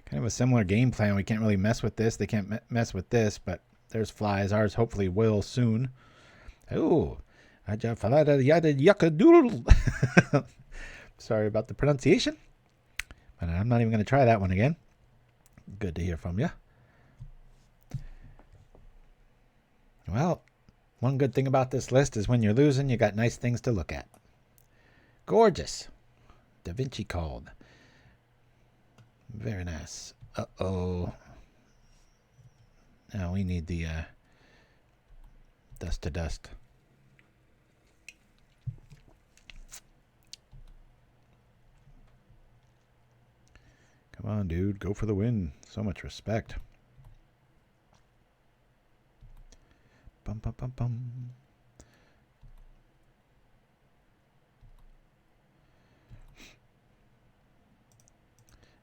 Kind of a similar game plan. We can't really mess with this. They can't mess with this, but there's flies. Ours hopefully will soon. Oh. Sorry about the pronunciation. But I'm not even going to try that one again. Good to hear from you. Well, one good thing about this list is when you're losing, you got nice things to look at. Gorgeous. Da Vinci called. Very nice. Uh-oh. Now we need the dust to dust. Come on, dude. Go for the win. So much respect. Bum, bum, bum, bum.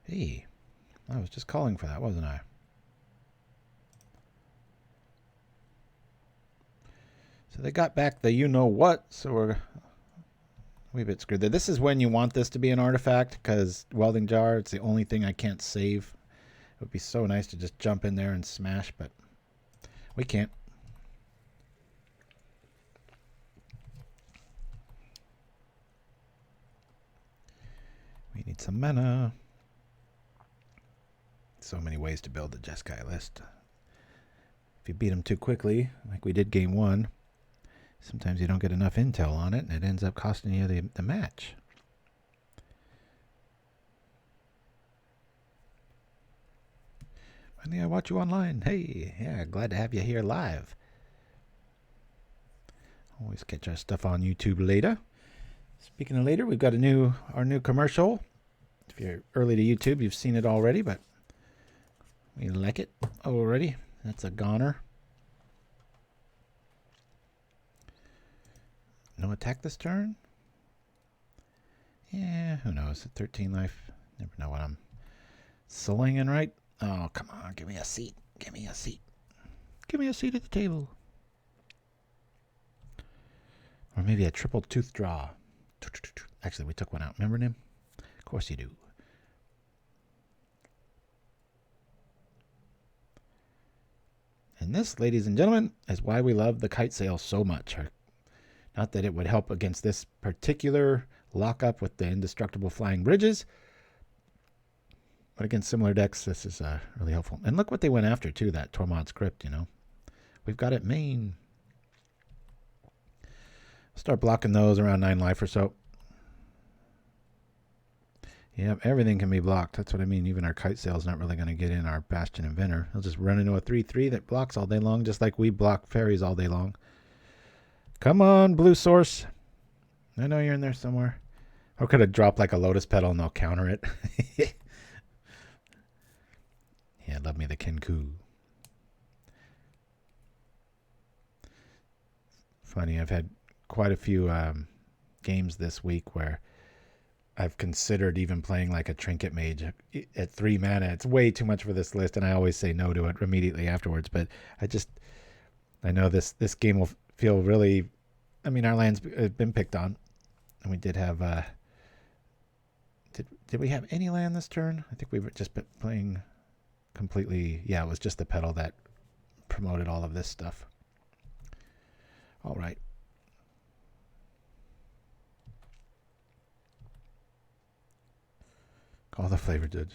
Hey, I was just calling for that, wasn't I? So they got back the you-know-what, so we're a bit screwed there. This is when you want this to be an artifact, because Welding Jar, it's the only thing I can't save. It would be so nice to just jump in there and smash, but we can't. We need some mana. So many ways to build the Jeskai list. If you beat them too quickly, like we did game 1, sometimes you don't get enough intel on it, and it ends up costing you the match. Finally, I watch you online. Hey, yeah, glad to have you here live. Always catch our stuff on YouTube later. Speaking of later, we've got our new commercial. If you're early to YouTube, you've seen it already, but we like it already. That's a goner. No attack this turn? Yeah, who knows? At 13 life. Never know what I'm slinging, right? Oh, come on. Give me a seat. Give me a seat. Give me a seat at the table. Or maybe a triple tooth draw. Actually, we took one out. Remember, Nim? Of course you do. And this, ladies and gentlemen, is why we love the Kitesail so much. Not that it would help against this particular lockup with the indestructible flying bridges, but against similar decks, this is really helpful. And look what they went after, too, that Tormod's Crypt, you know. We've got it main. Start blocking those around 9 life or so. Yep, everything can be blocked. That's what I mean. Even our Kitesail's not really going to get in our Bastion Inventor. He'll just run into a 3/3 that blocks all day long, just like we block fairies all day long. Come on, blue source. I know you're in there somewhere. Or could have dropped like a Lotus Petal and they'll counter it. Yeah, love me the Kenku. Funny, I've had quite a few games this week where I've considered even playing like a Trinket Mage at 3 mana. It's way too much for this list, and I always say no to it immediately afterwards. But I know this game will feel really... I mean, our land's been picked on, and we did have... Did we have any land this turn? I think we were just playing completely... Yeah, it was just the Petal that promoted all of this stuff. All right. Call the flavor judge.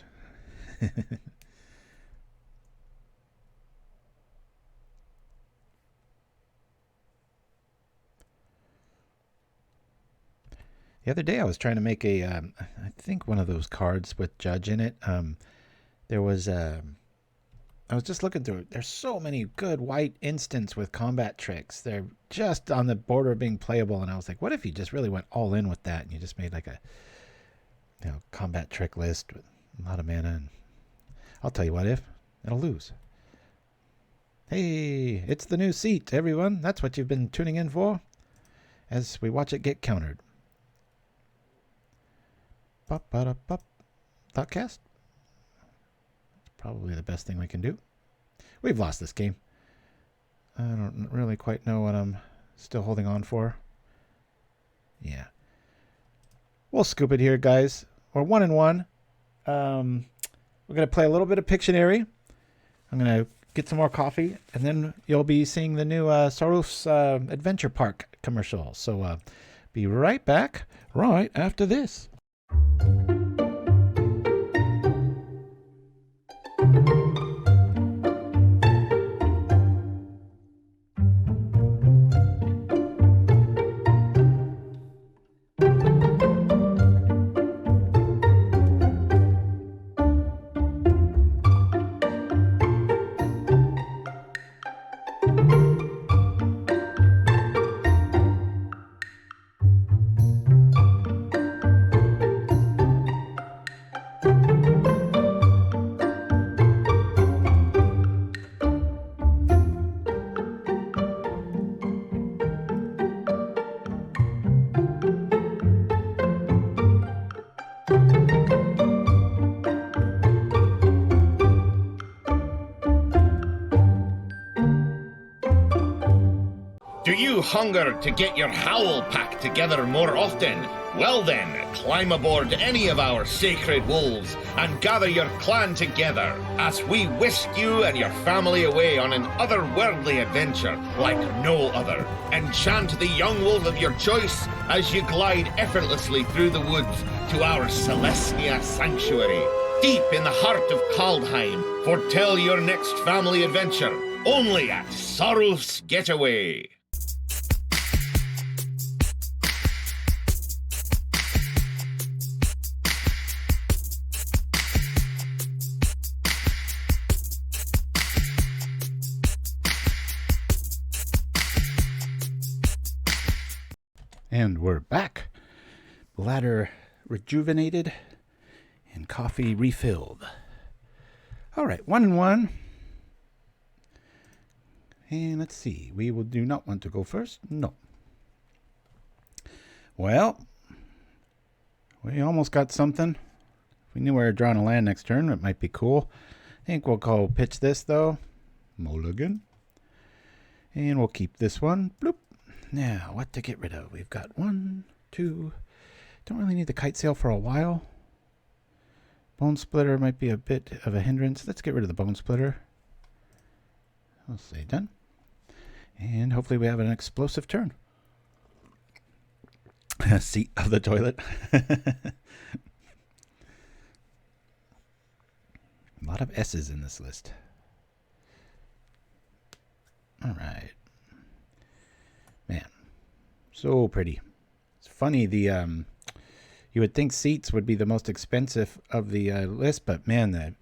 The other day I was trying to make a, I think one of those cards with Judge in it. There was, I was just looking through it. There's so many good white instants with combat tricks. They're just on the border of being playable. And I was like, what if you just really went all in with that and you just made like a, combat trick list with a lot of mana? And I'll tell you what, if it'll lose. Hey, it's the new seat, everyone. That's what you've been tuning in for as we watch it get countered. Thoughtcast? Probably the best thing we can do. We've lost this game. I don't really quite know what I'm still holding on for. Yeah. We'll scoop it here, guys. We're 1-1. We're going to play a little bit of Pictionary. I'm going to get some more coffee, and then you'll be seeing the new Saruf's Adventure Park commercial. So be right back right after this. Do you hunger to get your howl pack together more often? Well then, climb aboard any of our sacred wolves and gather your clan together as we whisk you and your family away on an otherworldly adventure like no other. Enchant the young wolf of your choice as you glide effortlessly through the woods to our Celestia sanctuary, deep in the heart of Kaldheim. Foretell your next family adventure, only at Sorrow's Getaway. And we're back. Bladder rejuvenated and coffee refilled. All right, 1 and 1. And let's see. We do not want to go first. No. Well, we almost got something. If we knew we were drawing a land next turn, it might be cool. I think we'll go pitch this, though. Mulligan. And we'll keep this one. Bloop. Now, what to get rid of? We've got 1, 2. Don't really need the Kitesail for a while. Bonesplitter might be a bit of a hindrance. Let's get rid of the Bonesplitter. I'll say done. And hopefully we have an explosive turn. Seat of the toilet. A lot of S's in this list. All right. Man, so pretty. It's funny, the you would think seats would be the most expensive of the list, but man, the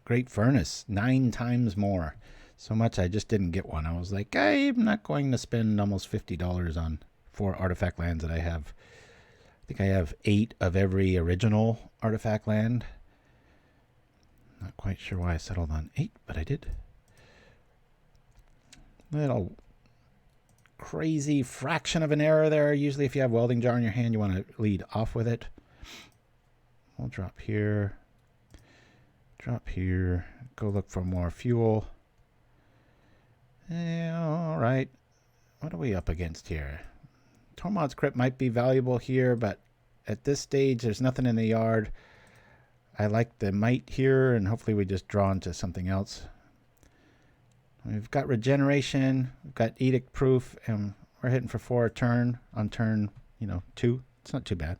Great Furnace, 9 times more. So much I just didn't get one. I was like, I'm not going to spend almost $50 on 4 artifact lands that I have. I think I have 8 of every original artifact land. Not quite sure why I settled on 8, but I did. Little crazy fraction of an error there. Usually if you have Welding Jar in your hand, you want to lead off with it. We'll drop here. Drop here. Go look for more fuel. All right. What are we up against here? Tormod's Crypt might be valuable here, but at this stage, there's nothing in the yard. I like the Might here, and hopefully we just draw into something else. We've got Regeneration, we've got Edict Proof, and we're hitting for 4 a turn on turn, 2. It's not too bad.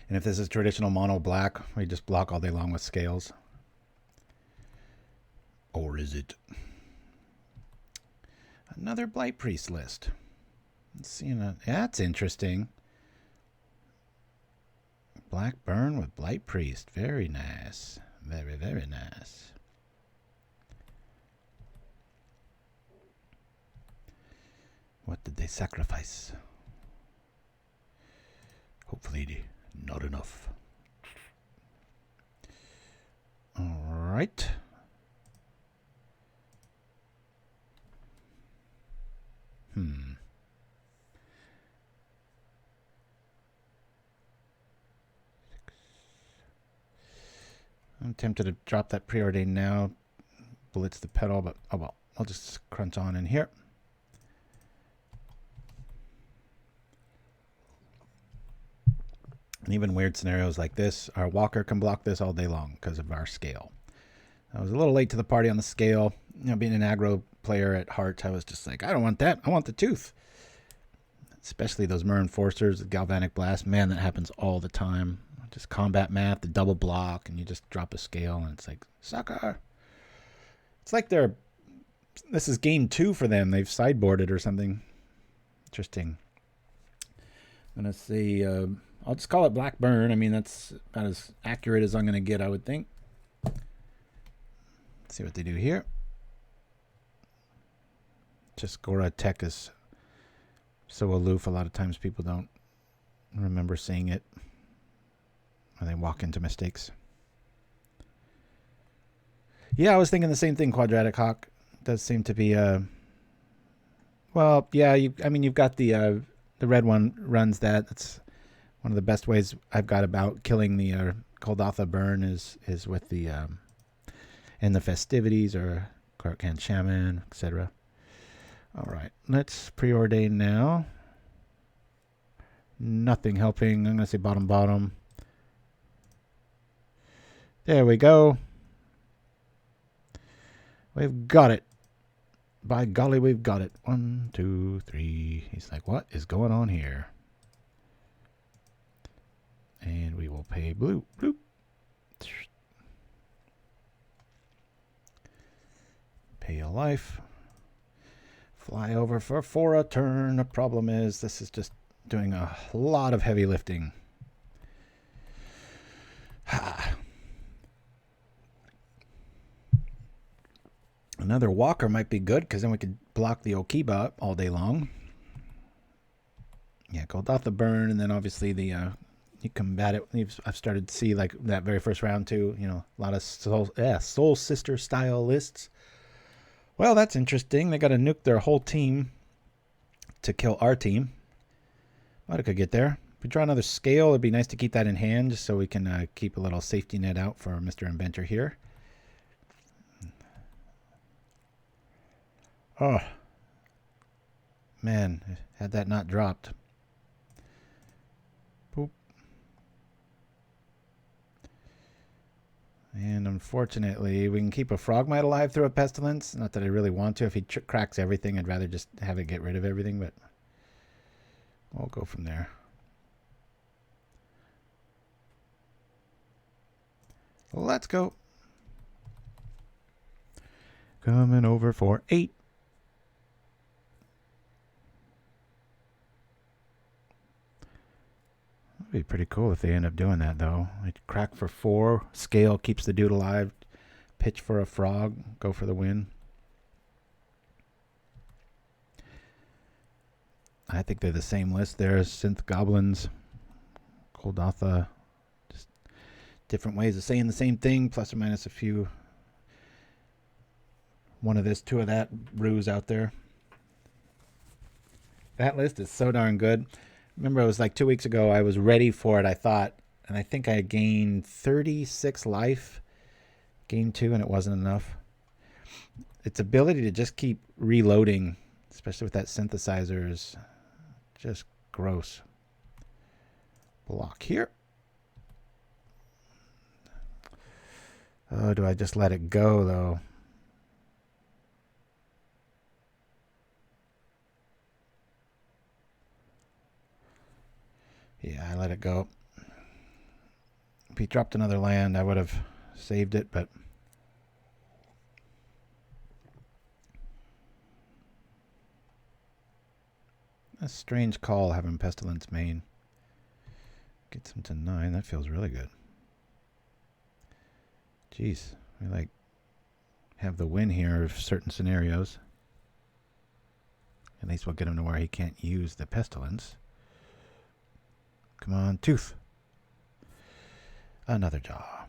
And if this is traditional mono black, we just block all day long with scales. Or is it? Another Blight Priest list. Let's see. That's interesting. Black Burn with Blight Priest. Very nice. Very, very nice. What did they sacrifice? Hopefully not enough. All right. I'm tempted to drop that Preordain now. Blitz the pedal, but oh well. I'll just crunch on in here. And even weird scenarios like this, our Walker can block this all day long because of our scale. I was a little late to the party on the scale. Being an aggro player at heart, I was just like, I don't want that. I want the Tooth. Especially those Myr Enforcers, the Galvanic Blast. Man, that happens all the time. Just combat math, the double block, and you just drop a scale, and it's like, sucker. It's like this is game 2 for them. They've sideboarded or something. Interesting. I'm going to say, I'll just call it Black Burn. I mean, that's about as accurate as I'm going to get, I would think. Let's see what they do here. Chiss-Goria tech is so aloof, a lot of times people don't remember seeing it. Or they walk into mistakes. Yeah, I was thinking the same thing, Quadratic Hawk. Does seem to be well, yeah, you've got the red one runs that. That's one of the best ways I've got about killing the Golgotha burn is with the End the Festivities or Krark-Clan Shaman, etc. All right, let's preordain now. Nothing helping. I'm going to say bottom, bottom. There we go. We've got it. By golly, we've got it. 1, 2, 3. He's like, what is going on here? And we will pay blue. Bloop. Pay a life. Fly over for a turn. The problem is this is just doing a lot of heavy lifting. Another walker might be good because then we could block the Okiba up all day long. Yeah, Golgotha burn, and then obviously the you combat it. I've started to see like that very first round too. You know, a lot of Soul Sister style lists. Well, that's interesting. They got to nuke their whole team to kill our team. But I could get there. If we draw another scale, it'd be nice to keep that in hand just so we can keep a little safety net out for Mr. Inventor here. Oh, man, had that not dropped. Boop. And unfortunately, we can keep a Frogmite alive through a Pestilence. Not that I really want to. If he cracks everything, I'd rather just have it get rid of everything, but we'll go from there. Let's go. Coming over for 8. Be pretty cool if they end up doing that, though. I'd crack for 4. Scale keeps the dude alive. Pitch for a frog. Go for the win. I think they're the same list there. Synth Goblins. Golgotha. Just different ways of saying the same thing. Plus or minus a few. One of this, 2 of that. Ruse out there. That list is so darn good. Remember, it was like 2 weeks ago. I was ready for it, I thought. And I think I gained 36 life. Game 2, and it wasn't enough. Its ability to just keep reloading, especially with that synthesizer, is just gross. Block here. Oh, do I just let it go, though? Yeah, I let it go. If he dropped another land, I would have saved it, but a strange call having Pestilence main. Gets him to 9. That feels really good. Jeez, we like have the win here of certain scenarios. At least we'll get him to where he can't use the Pestilence. Come on, Tooth. Another jaw.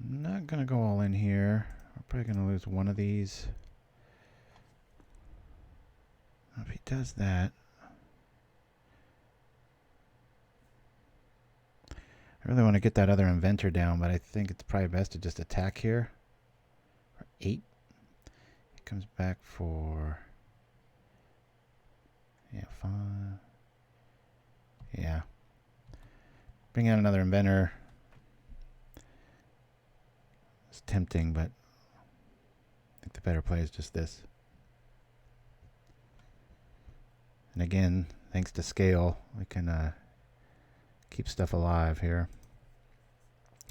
I'm not going to go all in here. We're probably going to lose one of these. If he does that, I really want to get that other Inventor down, but I think it's probably best to just attack here. For 8. He comes back for... yeah, 5. Yeah. Bring out another Inventor. It's tempting, but I think the better play is just this. And again, thanks to Scale, we can keep stuff alive here.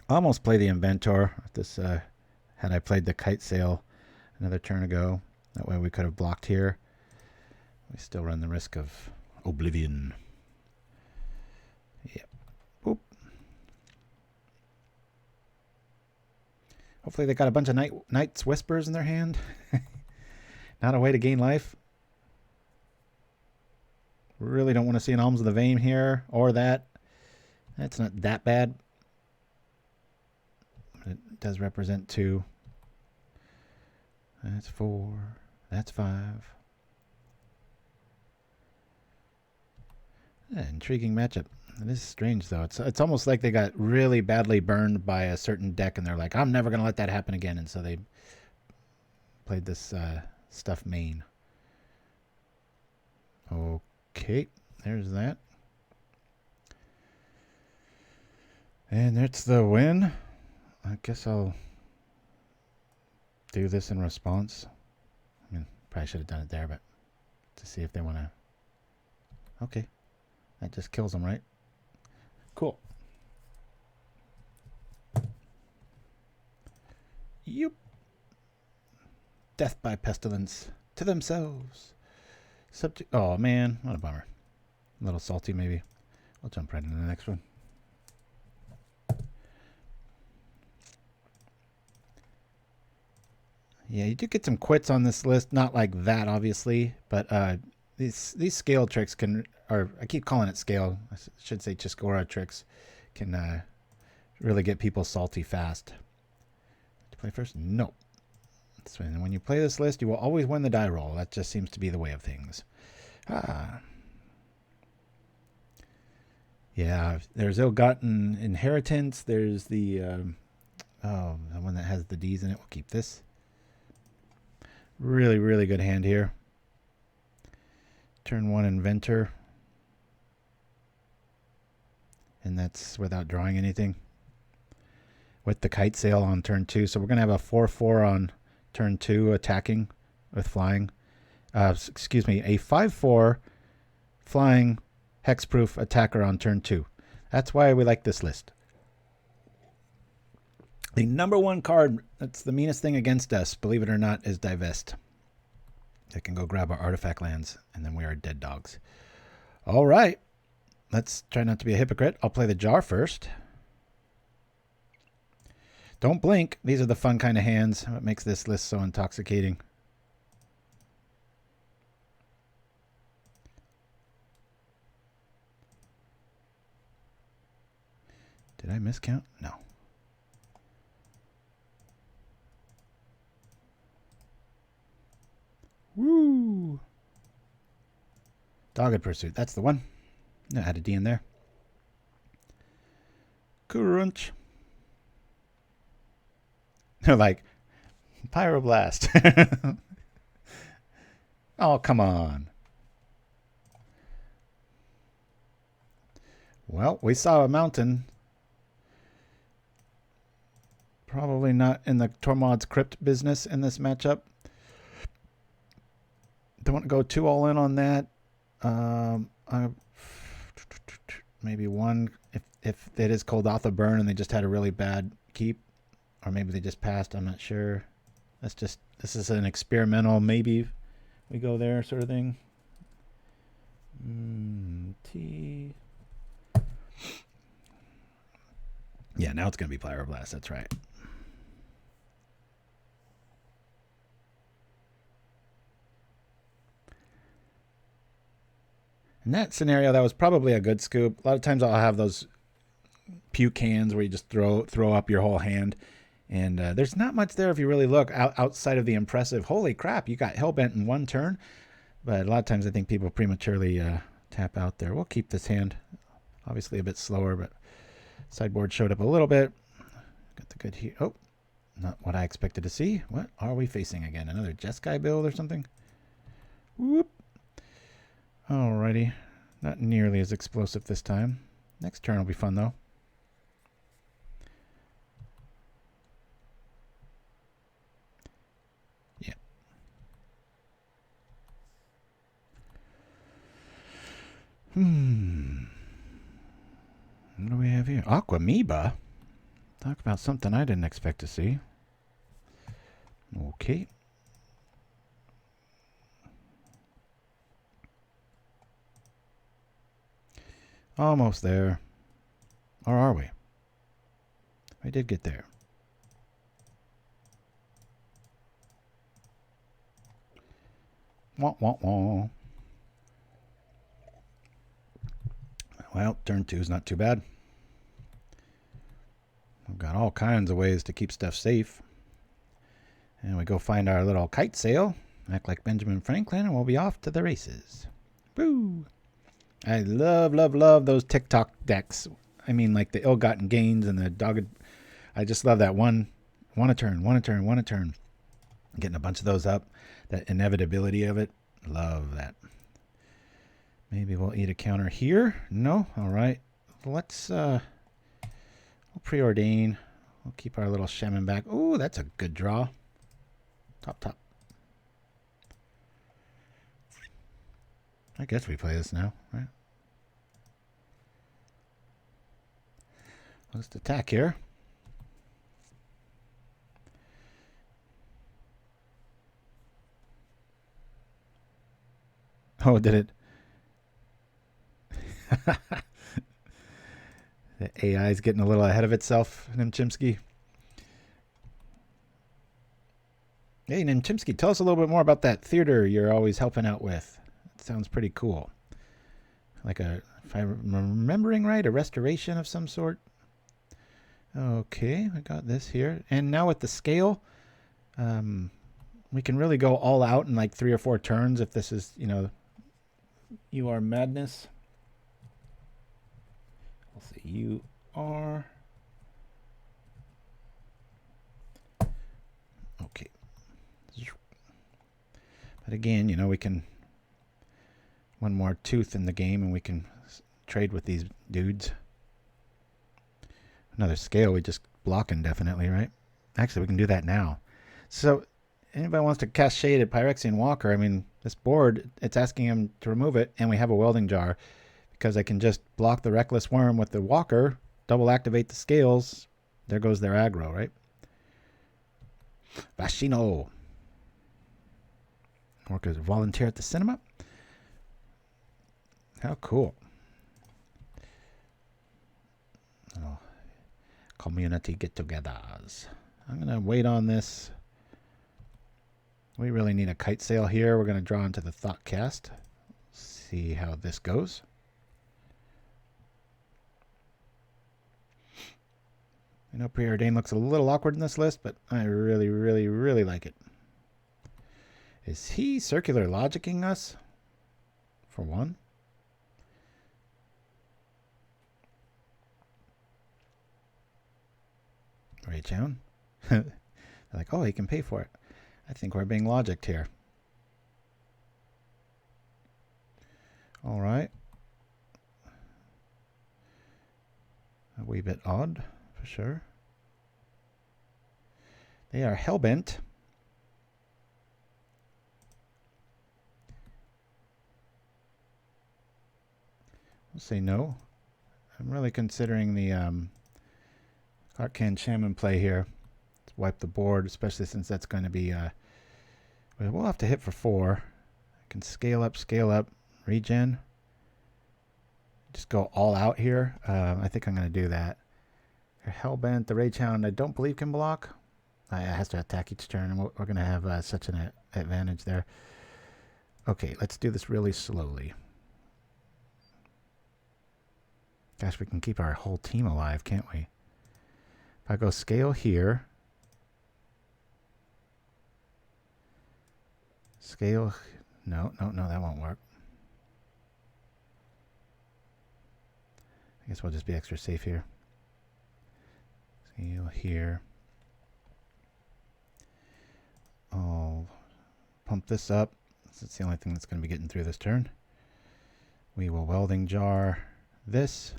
Almost play the Inventor. This had I played the Kitesail another turn ago. That way we could have blocked here. We still run the risk of Oblivion. Yep. Boop. Hopefully they got a bunch of Night's Whispers in their hand. Not a way to gain life. Really don't want to see an Alms of the Vein here or that. That's not that bad. But it does represent 2. That's 4. That's 5. Yeah, intriguing matchup. It is strange, though. It's almost like they got really badly burned by a certain deck, and they're like, I'm never going to let that happen again. And so they played this stuff main. Okay, there's that. And that's the win. I guess I'll do this in response. I mean, probably should have done it there, but to see if they want to. Okay, that just kills them, right? Cool. Yep. Death by pestilence to themselves. Oh man, what a bummer. A little salty, maybe. I'll jump right into the next one. Yeah, you do get some quits on this list. Not like that, obviously, but these scale tricks can, or I keep calling it scale. I should say Chiss-Goria tricks can really get people salty fast. To play first? No. So when you play this list, you will always win the die roll. That just seems to be the way of things. Yeah, there's ill-gotten inheritance. There's the the one that has the D's in it. We'll keep this. Really, really good hand here. Turn 1 Inventor. And that's without drawing anything. With the Kitesail on turn 2. So we're going to have a 4/4 on turn 2 attacking with flying. Excuse me, a 5/4 flying hexproof attacker on turn 2. That's why we like this list. The number 1 card that's the meanest thing against us, believe it or not, is Divest. They can go grab our artifact lands, and then we are dead dogs. All right. Let's try not to be a hypocrite. I'll play the jar first. Don't blink. These are the fun kind of hands. What makes this list so intoxicating. Did I miscount? No. Woo! Dogged Pursuit. That's the one. I had a D in there. Crunch. They're like, Pyroblast. Oh, come on. Well, we saw a mountain. Probably not in the Tormod's Crypt business in this matchup. Don't want to go too all in on that. Maybe one if it is Cold-Author Burn and they just had a really bad keep, or maybe they just passed. I'm not sure. This is an experimental. Maybe we go there sort of thing. T. Yeah, now it's gonna be Pyroblast. That's right. In that scenario, that was probably a good scoop. A lot of times I'll have those puke hands where you just throw up your whole hand. And there's not much there if you really look outside of the impressive, holy crap, you got Hellbent in one turn. But a lot of times I think people prematurely tap out there. We'll keep this hand. Obviously a bit slower, but sideboard showed up a little bit. Got the good here. Oh, not what I expected to see. What are we facing again? Another Jeskai build or something? Whoop. Alrighty. Not nearly as explosive this time. Next turn will be fun, though. Yeah. What do we have here? Aquamoeba? Talk about something I didn't expect to see. Okay. Almost there. Or are we? We did get there. Wah, wah, wah. Well, turn 2 is not too bad. We've got all kinds of ways to keep stuff safe. And we go find our little kite sail, act like Benjamin Franklin, and we'll be off to the races. Woo! I love, love, love those TikTok decks. I mean, like the ill-gotten gains and the dogged... I just love that one a turn, one a turn, one a turn. Getting a bunch of those up. That inevitability of it. Love that. Maybe we'll eat a counter here. No? All right. Let's... we'll preordain. We'll keep our little shaman back. Ooh, that's a good draw. Top. I guess we play this now, right? Let's attack here. Oh, did it? The AI is getting a little ahead of itself, Nim Chimpskey. Hey, Nim Chimpskey, tell us a little bit more about that theater you're always helping out with. It sounds pretty cool. Like a, if I'm remembering right, a restoration of some sort. Okay, I got this here. And now with the scale, we can really go all out in like 3 or 4 turns if this is, you know, you are madness. Let's see, you are... Okay. But again, you know, we can... One more tooth in the game and we can trade with these dudes. Another scale, we just block indefinitely, right? Actually, we can do that now. So, anybody wants to cast Shade at Phyrexian Walker, I mean, this board, it's asking him to remove it, and we have a Welding Jar. Because I can just block the Reckless Worm with the Walker, double activate the scales, there goes their aggro, right? Bashino. Workers volunteer at the cinema. How cool. Oh, community get-togethers. I'm going to wait on this. We really need a kite sail here. We're going to draw into the Thoughtcast. See how this goes. I know Preordain looks a little awkward in this list, but I really, really, really like it. Is he circular logicking us? For one? Right, John? They're like, oh, he can pay for it. I think we're being logicked here. All right. A wee bit odd, for sure. They are hellbent. I'll say no. I'm really considering the Krark-Clan Shaman play here. Let's wipe the board, especially since that's going to be... we'll have to hit for 4. I can scale up, regen. Just go all out here. I think I'm going to do that. They're hellbent. The Rage Hound I don't believe can block. It has to attack each turn, and we're going to have such an advantage there. Okay, let's do this really slowly. Gosh, we can keep our whole team alive, can't we? If I go scale here. Scale. No, that won't work. I guess we'll just be extra safe here. Scale here. I'll pump this up. That's the only thing that's going to be getting through this turn. We will Welding Jar this.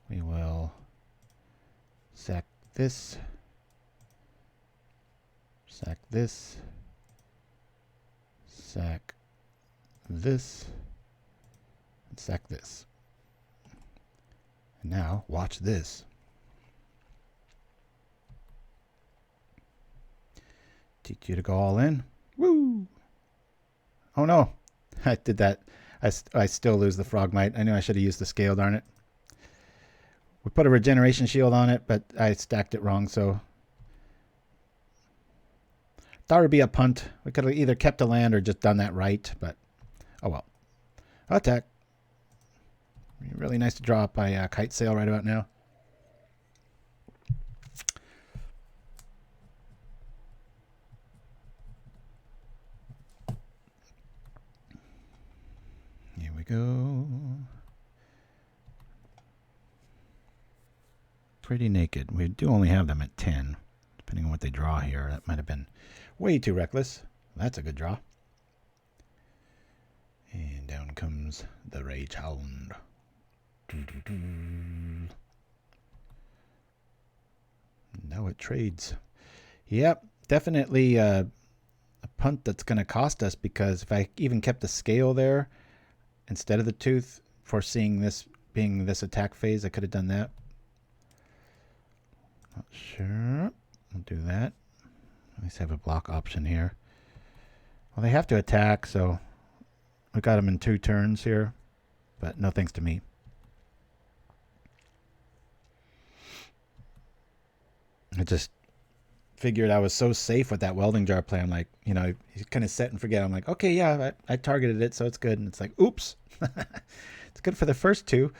We will sack this. Sack this. Sack this. And sack this. And now, watch this. Teach you to go all in. Woo! Oh no! I did that. I still lose the Frogmite. I knew I should have used the scale, darn it. We put a regeneration shield on it, but I stacked it wrong, so... Thought it would be a punt. We could have either kept a land or just done that right, but oh well. Attack. Really nice to draw up by Kitesail right about now. Here we go. Pretty naked. We do only have them at 10. Depending on what they draw here, that might have been way too reckless. That's a good draw. And down comes the Rage Hound. Now it trades. Yep, definitely a punt that's going to cost us, because if I even kept the scale there instead of the tooth, foreseeing this being this attack phase, I could have done that. Not sure. We'll do that. At least have a block option here. Well, they have to attack, so we got them in 2 turns here, but no thanks to me. I just figured I was so safe with that Welding Jar play. I'm like, you know, you kind of set and forget. I'm like, okay, yeah, I targeted it, so it's good. And it's like, oops. It's good for the first 2.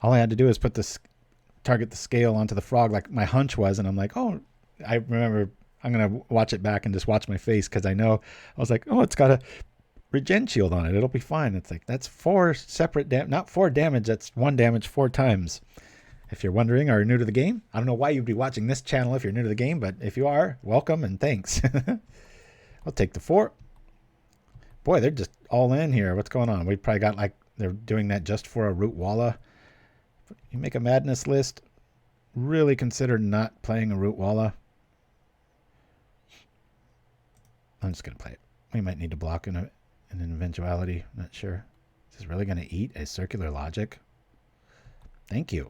All I had to do is put this, target the scale onto the frog like my hunch was, and I'm like, oh, I remember I'm going to watch it back and just watch my face, because I know, I was like, oh, it's got a regen shield on it. It'll be fine. It's like, that's 4 separate, not 4 damage, that's 1 damage 4 times. If you're wondering, are you new to the game? I don't know why you'd be watching this channel if you're new to the game, but if you are, welcome and thanks. I'll take the 4. Boy, they're just all in here. What's going on? We probably got like, they're doing that just for a Root Walla. You make a madness list, really consider not playing a Root Walla. I'm just going to play it. We might need to block in an eventuality. I'm not sure. Is this really going to eat a Circular Logic? Thank you.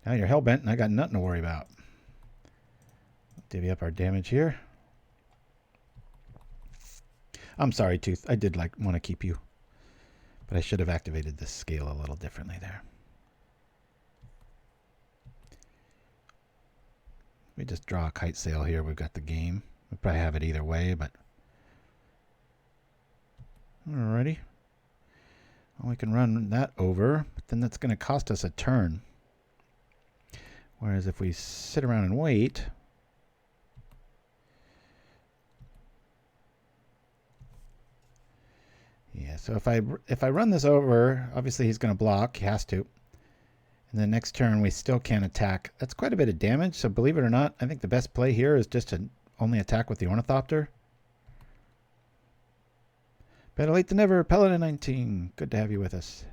Now you're hellbent and I got nothing to worry about. Divvy up our damage here. I'm sorry, Tooth. I did want to keep you. But I should have activated this scale a little differently there. We just draw a Kitesail here. We've got the game. We'll probably have it either way, but alrighty. Well, we can run that over, but then that's going to cost us a turn. Whereas if we sit around and wait, yeah, so if I run this over, obviously he's going to block. He has to. And the next turn we still can't attack. That's quite a bit of damage, so believe it or not, I think the best play here is just to only attack with the Ornithopter. Better late than never. Paladin 19. Good to have you with us.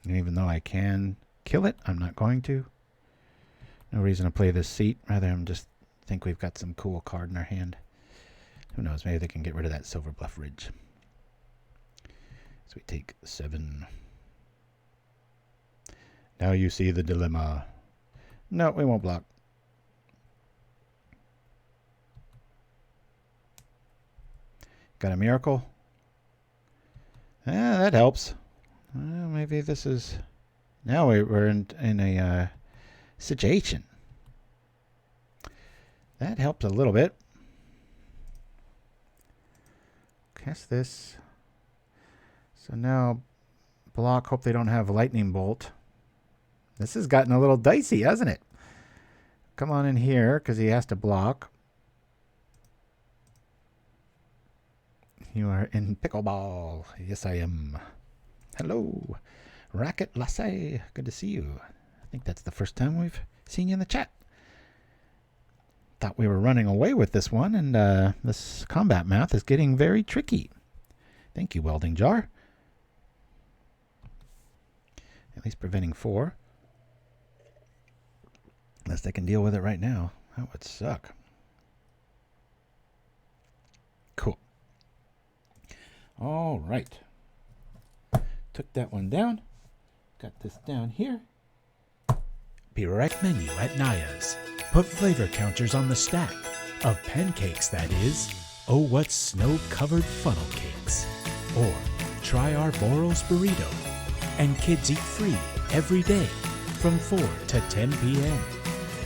And even though I can kill it, I'm not going to. No reason to play this seat. Rather, I'm just think we've got some cool card in our hand. Who knows? Maybe they can get rid of that Silverbluff Bridge. So we take 7. Now you see the dilemma. No, we won't block. Got a miracle? Yeah, that helps. Maybe this is... Now we're in a situation. That helps a little bit. Cast this. So now block. Hope they don't have lightning bolt. This has gotten a little dicey, hasn't it? Come on in here because he has to block. You are in pickleball. Yes, I am. Hello. Racket Lasse. Good to see you. I think that's the first time we've seen you in the chat. Thought we were running away with this one, and this combat math is getting very tricky. Thank you, Welding Jar. At least preventing 4. Unless they can deal with it right now. That would suck. Cool. All right. Took that one down. Got this down here. Be right menu at Naya's. Put flavor counters on the stack. Of pancakes, that is. Oh, what snow-covered funnel cakes. Or try our Boros burrito. And kids eat free every day from 4 to 10 p.m.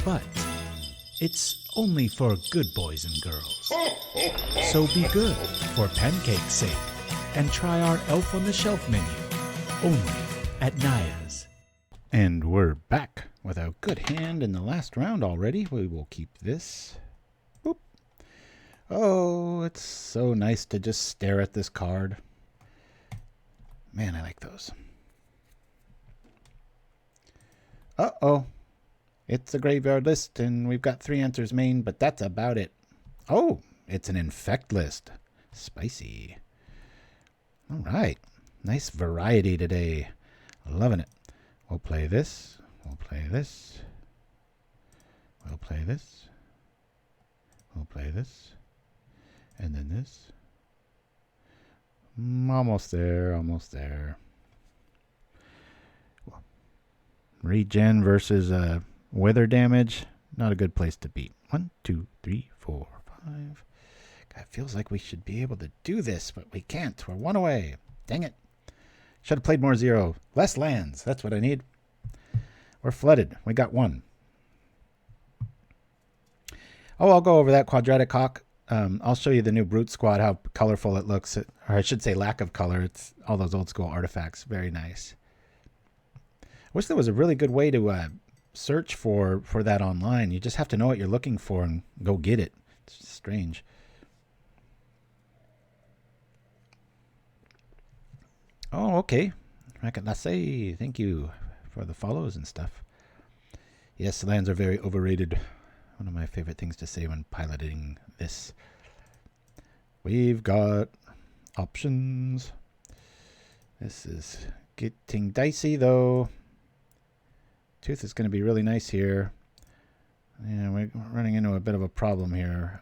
But it's only for good boys and girls. So be good for Pancake's sake and try our Elf on the Shelf menu only at Naya's. And we're back with a good hand in the last round already. We will keep this. Boop. Oh, it's so nice to just stare at this card. Man, I like those. Uh-oh. It's a graveyard list, and we've got 3 answers main, but that's about it. Oh, it's an infect list. Spicy. All right. Nice variety today. Loving it. We'll play this. We'll play this. We'll play this. We'll play this. And then this. Almost there. Almost there. Regen versus weather damage. Not a good place to be. 1, 2, 3, 4, 5. God, it feels like we should be able to do this, but we can't. We're 1 away. Dang it. Should have played more 0. Less lands. That's what I need. We're flooded. We got 1. Oh, I'll go over that Quadratic Hawk. I'll show you the new Brute Squad, how colorful it looks. Or I should say lack of color. It's all those old school artifacts. Very nice. I wish there was a really good way to search for that online. You just have to know what you're looking for and go get it. It's strange. Oh, okay. Rakatase, thank you for the follows and stuff. Yes, lands are very overrated. One of my favorite things to say when piloting this. We've got options. This is getting dicey, though. Tooth is going to be really nice here. Yeah, we're running into a bit of a problem here.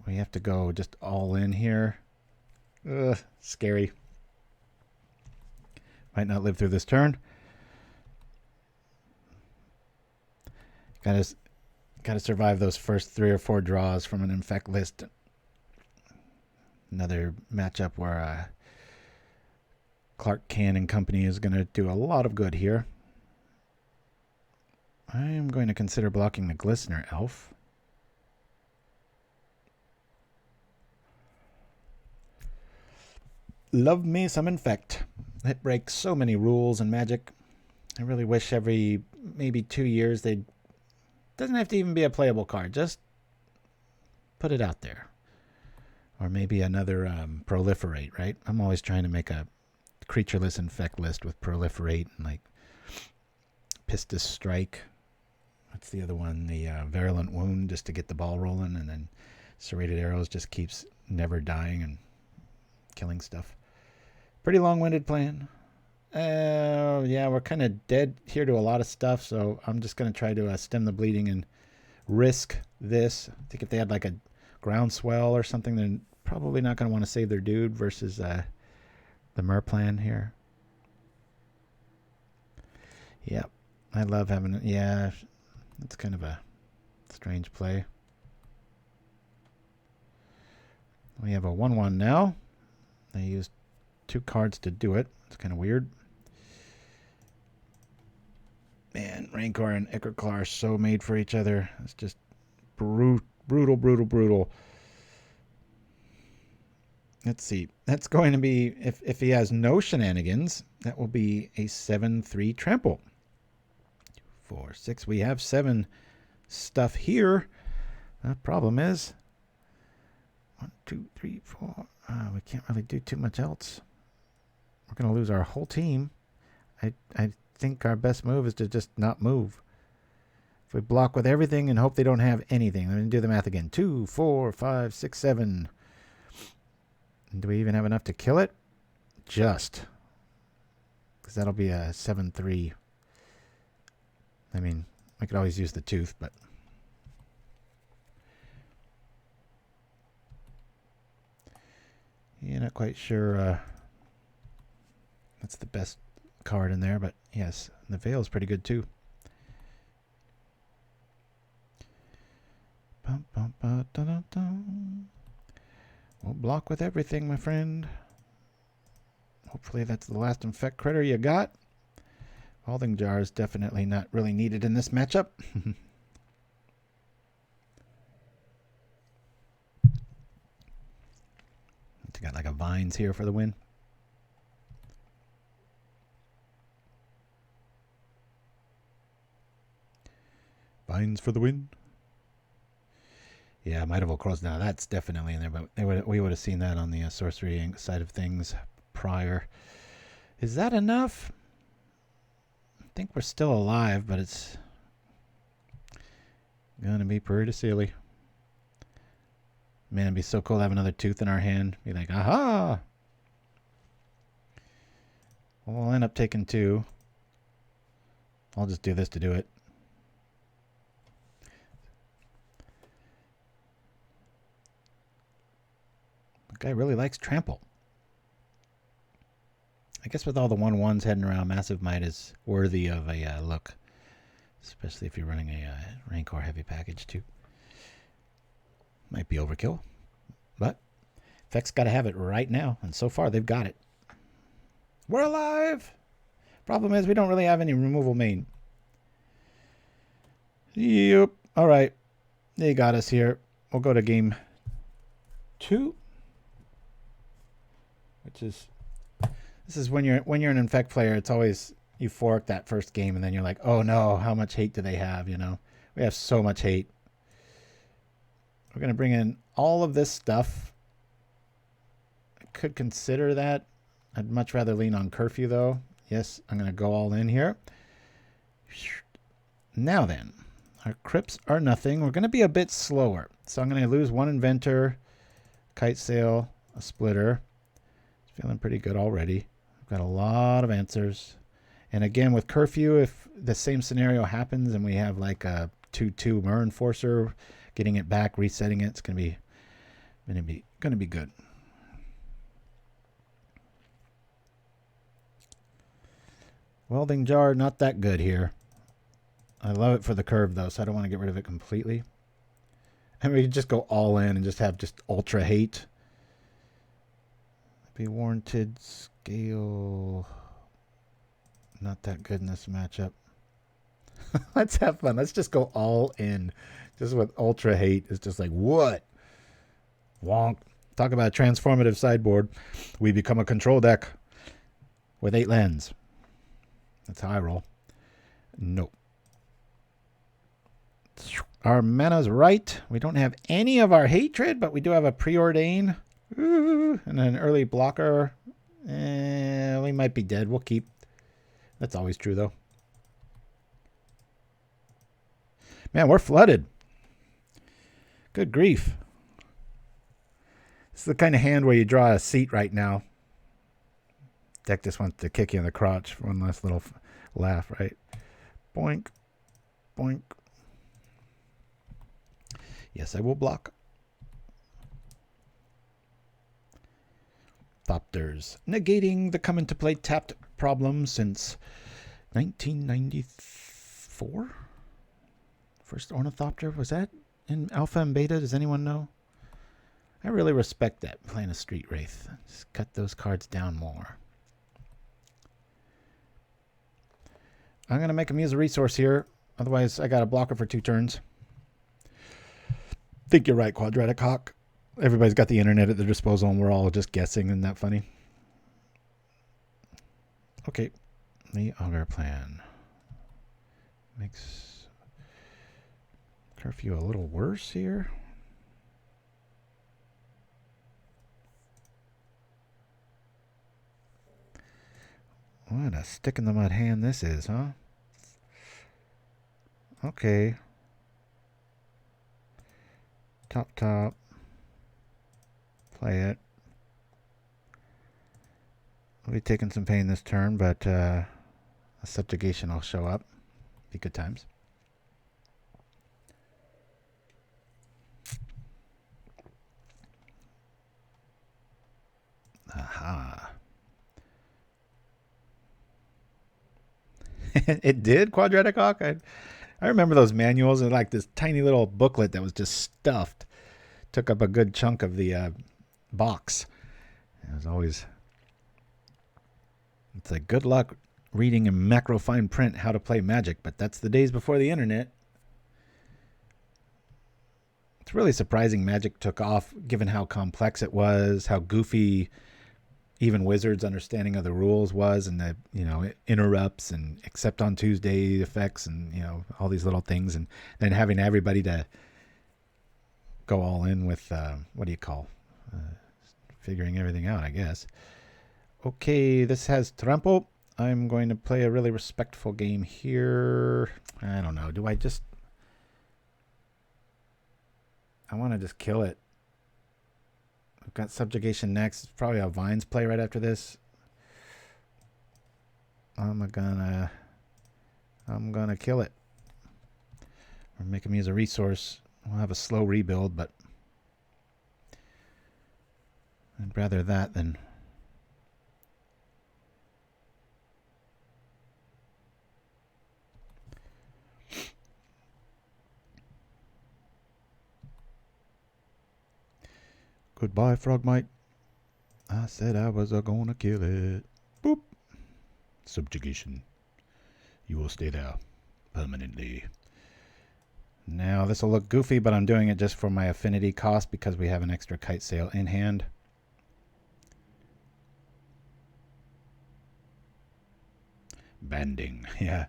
We have to go just all in here. Ugh, scary. Might not live through this turn. Got to survive those first 3 or 4 draws from an infect list. Another matchup where Krark-Clan and company is going to do a lot of good here. I am going to consider blocking the Glistener Elf. Love me some infect. It breaks so many rules and magic. I really wish every maybe 2 years they'd... Doesn't have to even be a playable card. Just put it out there. Or maybe another proliferate, right? I'm always trying to make a creatureless infect list with proliferate and like Pistis Strike. What's the other one? The Virulent Wound, just to get the ball rolling, and then Serrated Arrows just keeps never dying and killing stuff. Pretty long-winded plan. Yeah, we're kind of dead here to a lot of stuff, so I'm just going to try to stem the bleeding and risk this. I think if they had like a Groundswell or something, they're probably not going to want to save their dude versus the Myr plan here. Yep, I love having it. Yeah, it's kind of a strange play. We have a 1/1 now. They used 2 cards to do it. It's kind of weird. Man, Rancor and Ichorclaw are so made for each other. It's just brutal. Let's see. That's going to be, if he has no shenanigans, that will be a 7/3 trample. 4, 6. We have 7 stuff here. The problem is 1, 2, 3, 4. We can't really do too much else. We're going to lose our whole team. I think our best move is to just not move. If we block with everything and hope they don't have anything. Let me do the math again. 2, 4, 5, 6, 7. And do we even have enough to kill it? Just. Because that'll be a 7/3. I mean, I could always use the Tooth, but... Yeah, not quite sure that's the best card in there, but yes, the Veil is pretty good too. block with everything, my friend. Hopefully that's the last infect critter you got. Welding Jar is definitely not really needed in this matchup. Got like a vines here for the win. Vines for the win. Yeah, Might of Old Crows. Now that's definitely in there, but we would have seen that on the sorcery side of things prior. Is that enough? I think we're still alive, but it's gonna be pretty silly. Man, it'd be so cool to have another tooth in our hand. Be like, aha! Well, we'll end up taking 2. I'll just do this to do it. The guy really likes trample. I guess with all the 1/1s heading around, Massive Might is worthy of a look. Especially if you're running a Rancor heavy package too. Might be overkill, but Effect's got to have it right now, and so far they've got it. We're alive! Problem is we don't really have any removal main. Yep. All right. They got us here. We'll go to game 2, which is this is when you're an Infect player. It's always euphoric that first game, and then you're like, oh no, how much hate do they have? You know, we have so much hate. We're going to bring in all of this stuff. I could consider that. I'd much rather lean on Curfew, though. Yes, I'm going to go all in here. Now then, our Crypts are nothing. We're going to be a bit slower. So I'm going to lose 1 Inventor, Kitesail, a Splitter. Feeling pretty good already. I've got a lot of answers. And again, with Curfew, if the same scenario happens and we have like a 2/2 Myr Enforcer, getting it back, resetting it, it's gonna be good. Welding Jar, not that good here. I love it for the curve though, so I don't want to get rid of it completely. And we could just go all in and just have just ultra hate. Be warranted. Scale. Not that good in this matchup. Let's have fun. Let's just go all in. Just with ultra hate. It's just like, what? Wonk. Talk about a transformative sideboard. We become a control deck with 8 lands. That's how I roll. Nope. Our mana's right. We don't have any of our hatred, but we do have a Preordain. Ooh, and an early blocker. We might be dead. We'll keep. That's always true, though. Man, we're flooded. Good grief. This is the kind of hand where you draw a seat right now. Deck just wants to kick you in the crotch for one last little laugh, right? Boink. Boink. Yes, I will block. Thopters. Negating the come into play tapped problem since 1994? First Ornithopter, was that in Alpha and Beta? Does anyone know? I really respect that, playing a Street Wraith. Just cut those cards down more. I'm going to make him use a resource here. Otherwise, I got a blocker for 2 turns. Think you're right, Quadratic Hawk. Everybody's got the internet at their disposal, and we're all just guessing. Isn't that funny? Okay. The Augur plan makes Curfew a little worse here. What a stick in the mud hand this is, huh? Okay. Top. Play it. I'll be taking some pain this turn, but a subjugation will show up. Be good times. Aha. It did, Quadratic Hawk? I remember those manuals and like this tiny little booklet that was just stuffed. Took up a good chunk of the box. It was always... It's like, good luck reading in macro fine print how to play Magic, but that's the days before the internet. It's really surprising Magic took off, given how complex it was, how goofy even Wizards' understanding of the rules was, and the, you know, interrupts and except on Tuesday effects and, you know, all these little things, and then having everybody to go all in with, what do you call, figuring everything out, I guess. Okay, this has trample. I'm going to play a really respectful game here. I don't know. Do I just... I want to just kill it. I've got Subjugation next. It's probably a Vines play right after this. I'm gonna kill it. Or make him use a resource. We'll have a slow rebuild, but I'd rather that than... Goodbye, Frogmite. I said I was gonna kill it. Boop. Subjugation. You will stay there permanently. Now, this will look goofy, but I'm doing it just for my affinity cost because we have an extra Kitesail in hand. Banding. Yeah.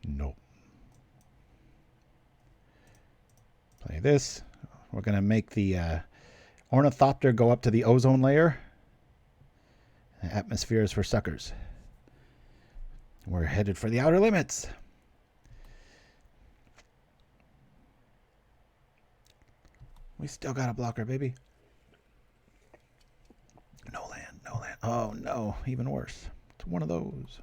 Nope. Play this. We're going to make the... Ornithopter go up to the ozone layer. The atmosphere is for suckers. We're headed for the outer limits. We still got a blocker, baby. No land, no land. Oh no, even worse. It's one of those.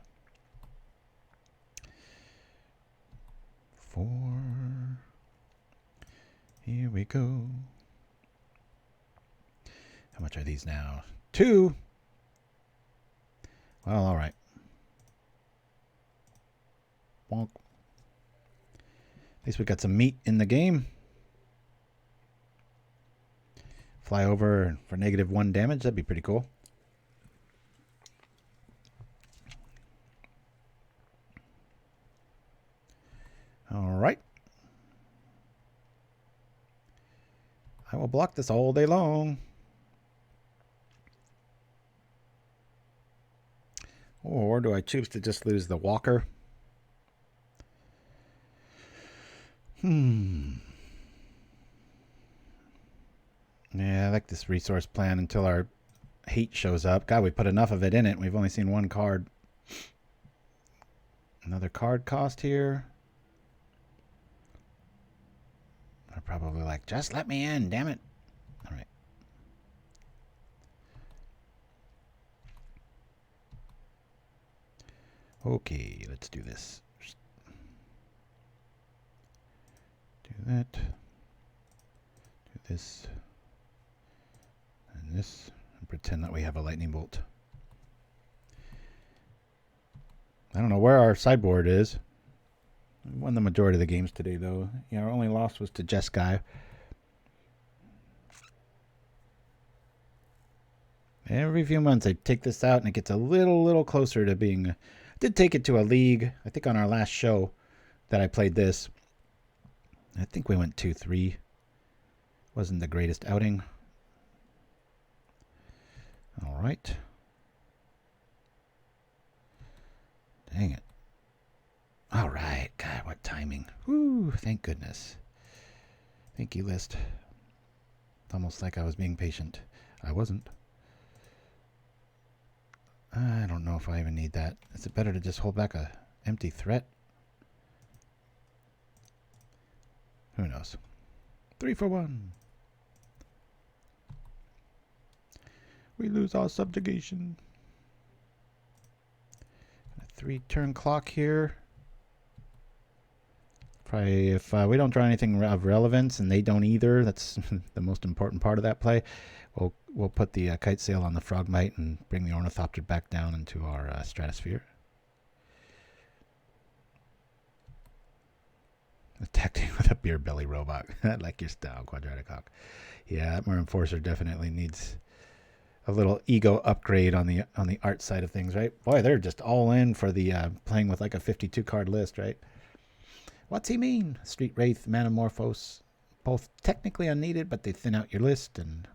4. Here we go. How much are these now? 2. Well, all right. Bonk. At least we got some meat in the game. Fly over for -1 damage. That'd be pretty cool. All right. I will block this all day long. Or do I choose to just lose the Walker? Yeah, I like this resource plan until our hate shows up. God, we put enough of it in it. We've only seen one card. Another card cost here. They're probably like, just let me in, damn it. All right. Okay, let's do this. Do that. Do this. And this. And pretend that we have a lightning bolt. I don't know where our sideboard is. We won the majority of the games today, though. Yeah, our only loss was to Jeskai. Every few months I take this out and it gets a little closer to being... I did take it to a league, I think on our last show that I played this. I think we went 2-3. Wasn't the greatest outing. All right. Dang it. All right. God, what timing. Whew, thank goodness. Thank you, list. It's almost like I was being patient. I wasn't. I don't know if I even need that. Is it better to just hold back a empty threat? Who knows? 3 for 1. We lose our subjugation. A 3-turn clock here. Probably if we don't draw anything of relevance and they don't either, that's the most important part of that play. We'll put the Kitesail on the Frogmite and bring the Ornithopter back down into our stratosphere. Attacking with a beer belly robot. I like your style, Quadratic Hawk. Yeah, that Myr Enforcer definitely needs a little ego upgrade on the art side of things, right? Boy, they're just all in for the playing with like a 52 card list, right? What's he mean? Street Wraith, Manamorphose, both technically unneeded, but they thin out your list. And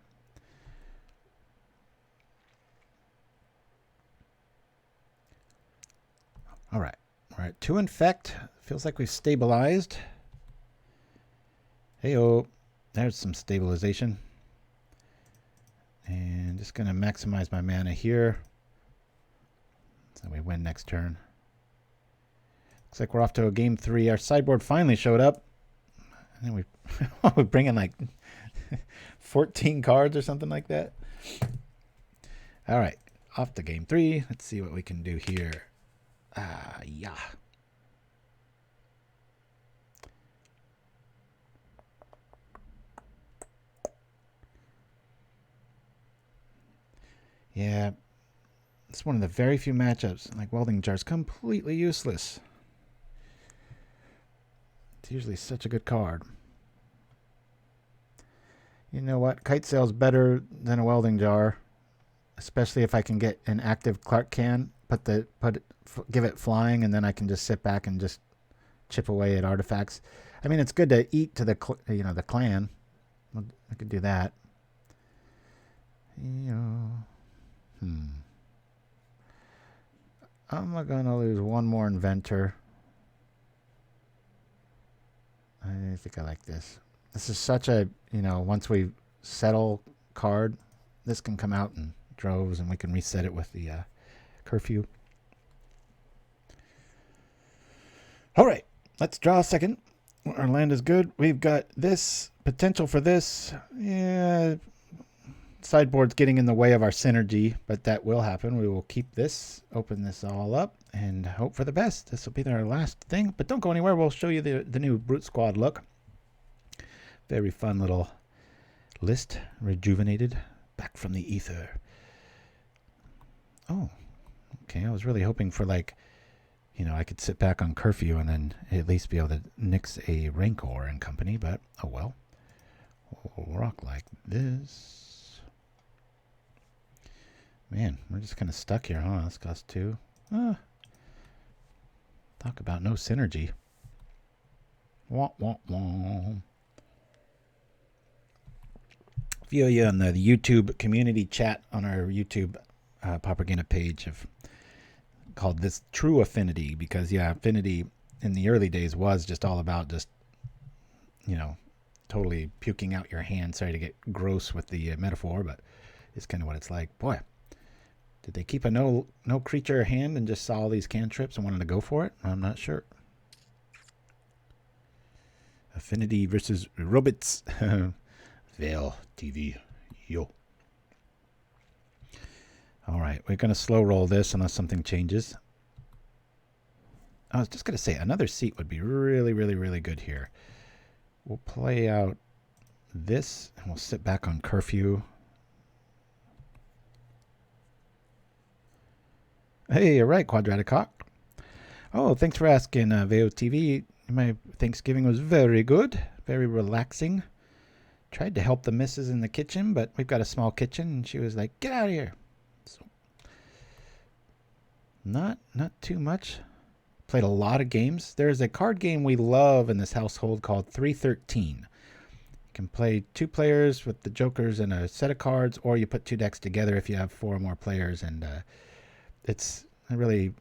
all right, we're at 2 infect. Feels like we've stabilized. Hey-oh, there's some stabilization. And just going to maximize my mana here. So we win next turn. Looks like we're off to a game 3. Our sideboard finally showed up. And then we bring in like 14 cards or something like that. All right, off to game 3. Let's see what we can do here. Yeah. Yeah, it's one of the very few matchups. Like Welding Jar is completely useless. It's usually such a good card. You know what? Kitesail's better than a Welding Jar, especially if I can get an active Krark-Clan, give it flying, and then I can just sit back and just chip away at artifacts. I mean, it's good to eat to the clan. I could do that. I'm gonna lose one more inventor. I think I like this. This is such a, once we settle card, this can come out in droves and we can reset it with the Curfew. All right, let's draw a second. Our land is good. We've got this potential for this. Yeah, sideboard's getting in the way of our synergy, but that will happen. We will keep this, open this all up, and hope for the best. This will be our last thing, but don't go anywhere. We'll show you the new Brute Squad look. Very fun little list, rejuvenated, back from the ether. Oh, okay. I was really hoping for I could sit back on Curfew and then at least be able to nix a Rancor and company, but oh well. We'll rock like this. Man, we're just kind of stuck here, huh? This costs 2. Talk about no synergy. Wah, wah, wah. A few of you on the YouTube community chat on our YouTube Propaganda page have called this true affinity because, yeah, affinity in the early days was just all about just, totally puking out your hand. Sorry to get gross with the metaphor, but it's kind of what it's like. Boy, did they keep a no creature hand and just saw all these cantrips and wanted to go for it? I'm not sure. Affinity versus Robots. Veil TV. Yo. All right, we're going to slow roll this unless something changes. I was just going to say another seat would be really, really, really good here. We'll play out this and we'll sit back on Curfew. Hey, you're right, Quadratic Hawk. Oh, thanks for asking, VOTV. My Thanksgiving was very good, very relaxing. Tried to help the missus in the kitchen, but we've got a small kitchen, and she was like, "Get out of here." So, not too much. Played a lot of games. There's a card game we love in this household called 313. You can play 2 players with the jokers and a set of cards, or you put 2 decks together if you have 4 or more players, and I really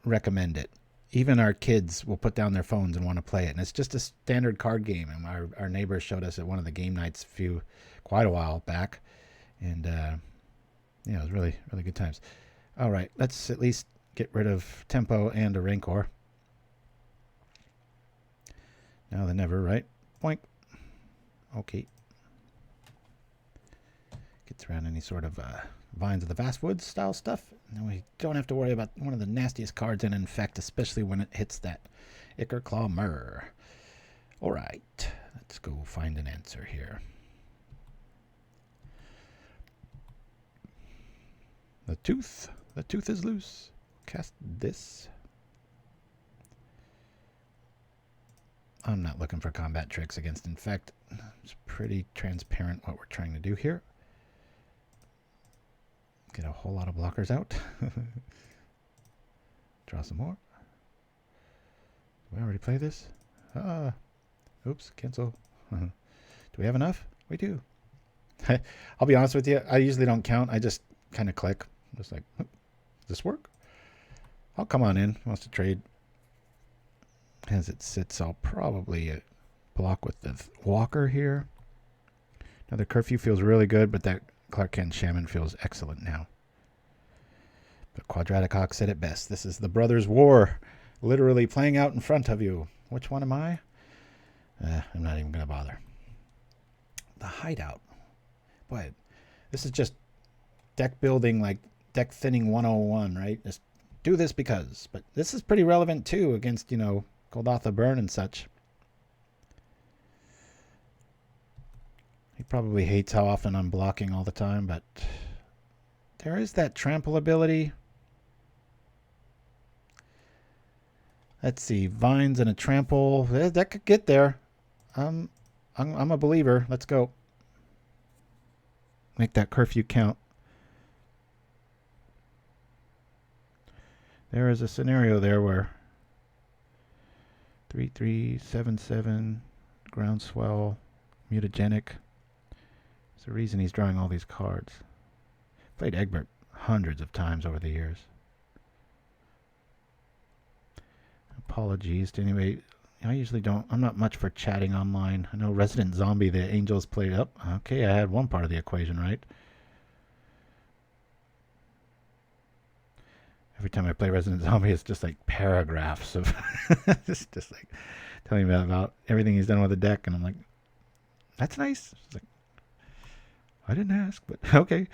recommend it. Even our kids will put down their phones and want to play it. And it's just a standard card game. And our neighbors showed us at one of the game nights quite a while back. And it was really, really good times. All right, let's at least get rid of Tempo and a Rancor. Now than never, right? Boink. Okay. Gets around any sort of Vines of the Vastwoods style stuff. And we don't have to worry about one of the nastiest cards in Infect, especially when it hits that Ichor Claw Myr. All right, let's go find an answer here. The Tooth is loose. Cast this. I'm not looking for combat tricks against Infect. It's pretty transparent what we're trying to do here. Get a whole lot of blockers out. Draw some more. Did we already play this? Oops, cancel. Do we have enough? We do. I'll be honest with you. I usually don't count. I just kind of click. I'm just like, does this work? I'll come on in. Wants to trade. As it sits, I'll probably block with the Walker here. Now the Curfew feels really good, but that Krark-Clan Shaman feels excellent now. But Quadratic Hawk said it best. This is the Brothers' War, literally playing out in front of you. Which one am I? I'm not even going to bother. The Hideout. Boy, this is just deck building, like deck thinning 101, right? Just do this because. But this is pretty relevant too against, you know, Golgotha Burn and such. He probably hates how often I'm blocking all the time, but there is that trample ability. Let's see, vines and a trample. That could get there. I'm a believer. Let's go. Make that Curfew count. There is a scenario there where 3-3-7-7 groundswell mutagenic. There's a reason he's drawing all these cards. Played Egbert hundreds of times over the years. Apologies to anybody. I usually don't. I'm not much for chatting online. I know Resident Zombie, the Angels played up. Okay, I had one part of the equation right. Every time I play Resident Zombie, it's just like paragraphs of just like telling me about everything he's done with the deck, and I'm like, that's nice. It's like, I didn't ask, but okay.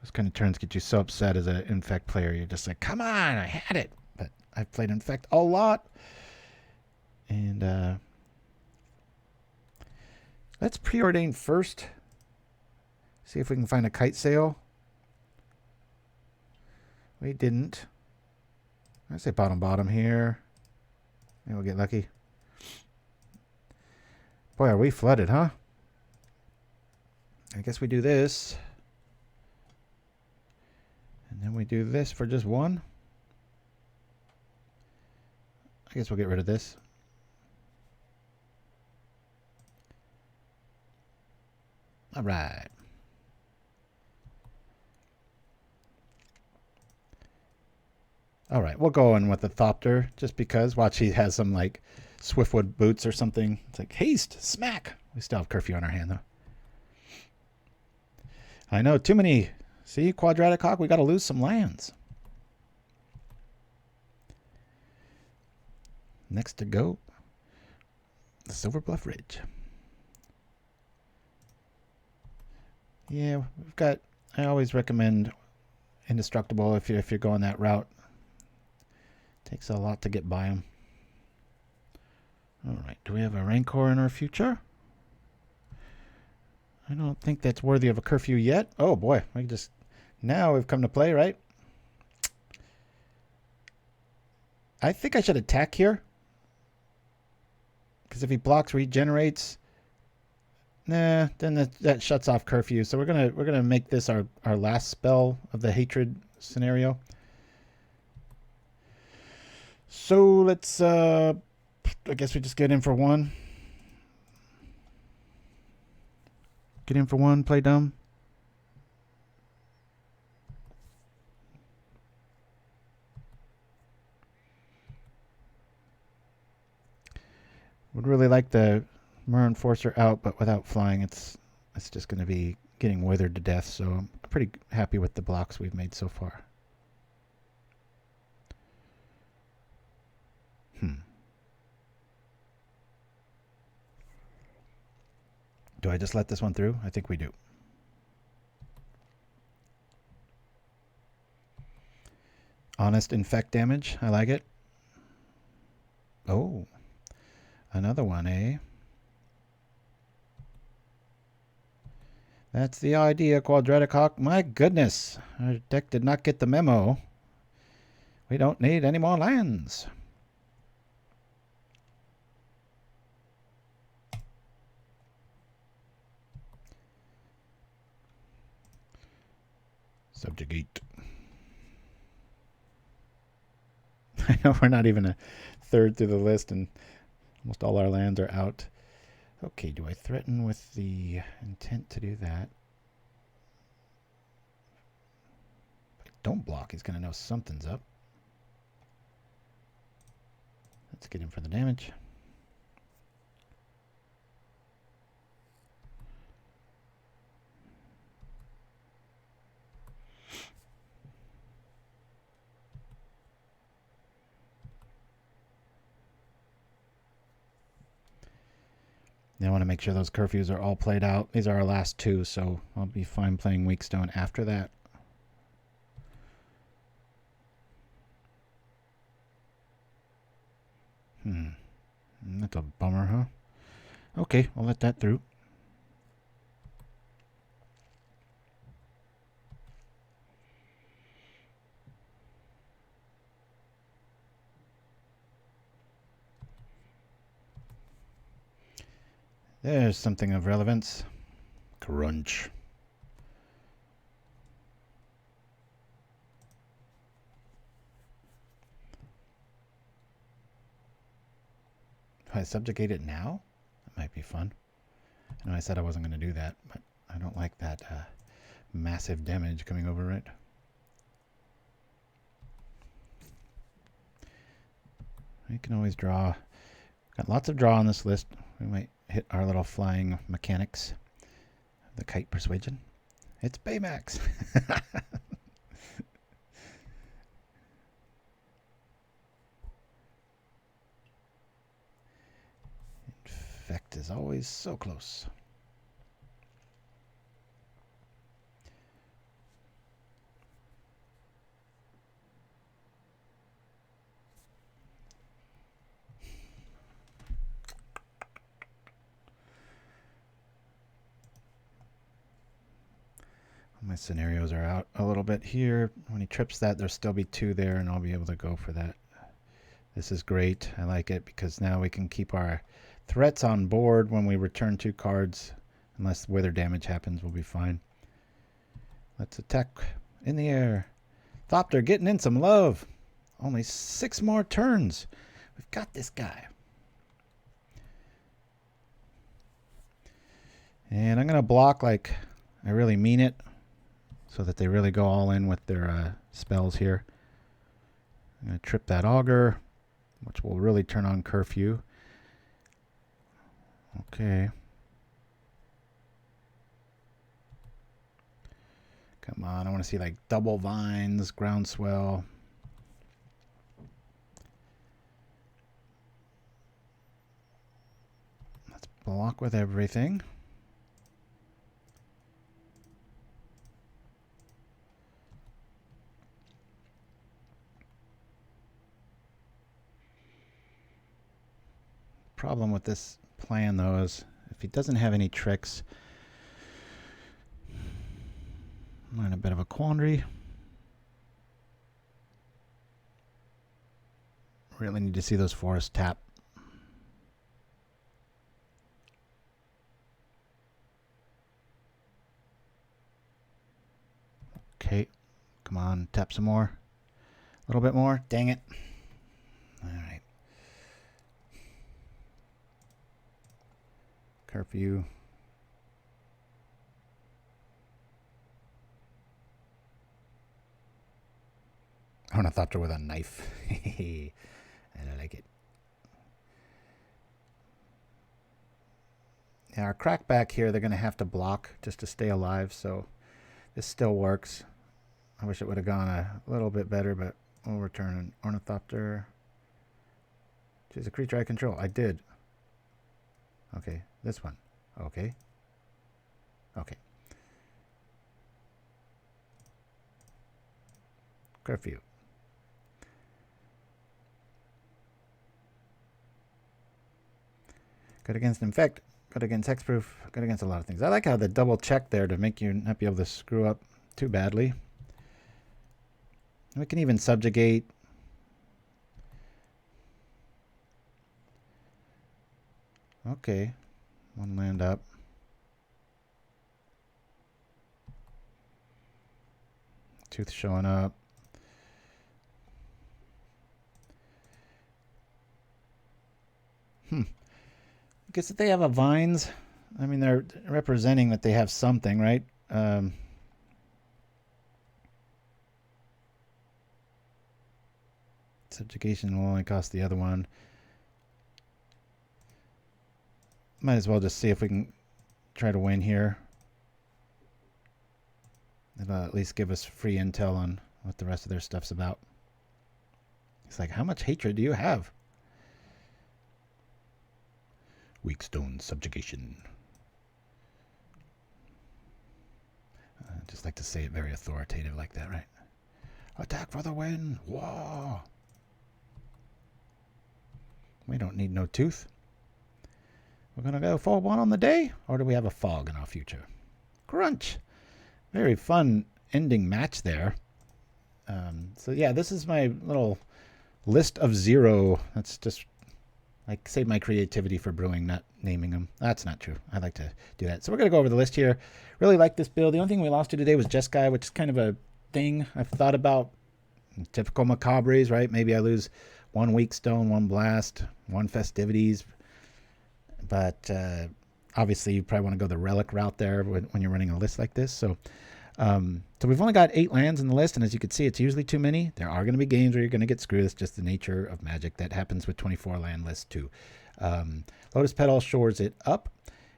Those kind of turns get you so upset as an Infect player. You're just like, come on, I had it. But I've played Infect a lot. And let's preordain first. See if we can find a Kitesail. We didn't. I say bottom here. Maybe we'll get lucky. Boy, are we flooded, huh? I guess we do this. And then we do this for just one. I guess we'll get rid of this. All right. All right, we'll go in with the Thopter just because. Watch, he has some like Swiftwood boots or something. It's like haste, smack. We still have Curfew on our hand though. I know, too many. See, Quadratic Hawk, we got to lose some lands. Next to go, the Silverbluff Bridge. Yeah, we've got. I always recommend Indestructible if you're going that route. Takes a lot to get by him. All right, do we have a Rancor in our future? I don't think that's worthy of a Curfew yet. Oh boy, I just now we've come to play, right? I think I should attack here. Because if he blocks, regenerates. Nah, then that shuts off Curfew. So we're gonna make this our last spell of the hatred scenario. So let's I guess we just get in for one. Get in for one, play dumb. Would really like the Myr Enforcer out, but without flying, it's just going to be getting withered to death. So I'm pretty happy with the blocks we've made so far. Do I just let this one through? I think we do. Honest Infect damage. I like it. Oh. Another one, eh? That's the idea, Quadratic Hawk. My goodness. Our deck did not get the memo. We don't need any more lands. Subjugate. I know we're not even a third through the list and almost all our lands are out. Okay, do I threaten with the intent to do that? If I don't block, he's going to know something's up. Let's get him for the damage. Now I want to make sure those curfews are all played out. These are our last two, so I'll be fine playing Weakstone after that. That's a bummer, huh? Okay, I'll let that through. There's something of relevance. Crunch. Do I subjugate it now? That might be fun. I know I said I wasn't going to do that, but I don't like that massive damage coming over it. We can always draw. Got lots of draw on this list. We might hit our little flying mechanics. The kite persuasion. It's Baymax. Infect is always so close. My scenarios are out a little bit here. When he trips that, there'll still be two there, and I'll be able to go for that. This is great. I like it because now we can keep our threats on board when we return 2 cards. Unless weather damage happens, we'll be fine. Let's attack in the air. Thoughtcast getting in some love. Only 6 more turns. We've got this guy. And I'm going to block like I really mean it, so that they really go all in with their spells here. I'm going to trip that augur, which will really turn on Curfew. Okay. Come on, I want to see like double vines, groundswell. Let's block with everything. Problem with this plan though is if he doesn't have any tricks, I'm in a bit of a quandary. Really need to see those forests tap. Okay, come on, tap some more. A little bit more, dang it. All right. Curfew. Ornithopter with a knife. I like it. Yeah, our crackback here, they're going to have to block just to stay alive, so this still works. I wish it would have gone a little bit better, but we'll return an Ornithopter. Choose a creature I control. I did. Okay, this one. Okay. Okay. Curfew. Good against Infect. Good against Hexproof. Good against a lot of things. I like how the double check there to make you not be able to screw up too badly. We can even subjugate. Okay. One land up. Tooth showing up. I guess if they have a vines, I mean, they're representing that they have something, right? Subjugation will only cost the other one. Might as well just see if we can try to win here. It'll at least give us free intel on what the rest of their stuff's about. It's like, how much hatred do you have? Weakstone subjugation. I just like to say it very authoritative like that, right? Attack for the win! Whoa! We don't need no tooth. We're going to go 4-1 on the day? Or do we have a fog in our future? Crunch! Very fun ending match there. So yeah, this is my little list of 0. That's just, I save my creativity for brewing, not naming them. That's not true. I like to do that. So we're going to go over the list here. Really like this build. The only thing we lost to today was Jeskai, which is kind of a thing I've thought about. Typical Macabres, right? Maybe I lose 1 Weakstone, 1 Blast, 1 Festivities. But obviously you probably want to go the relic route there when you're running a list like this. So we've only got 8 lands in the list, and as you can see, it's usually too many. There are going to be games where you're going to get screwed. It's just the nature of Magic. That happens with 24 land lists too. Lotus Petal shores it up.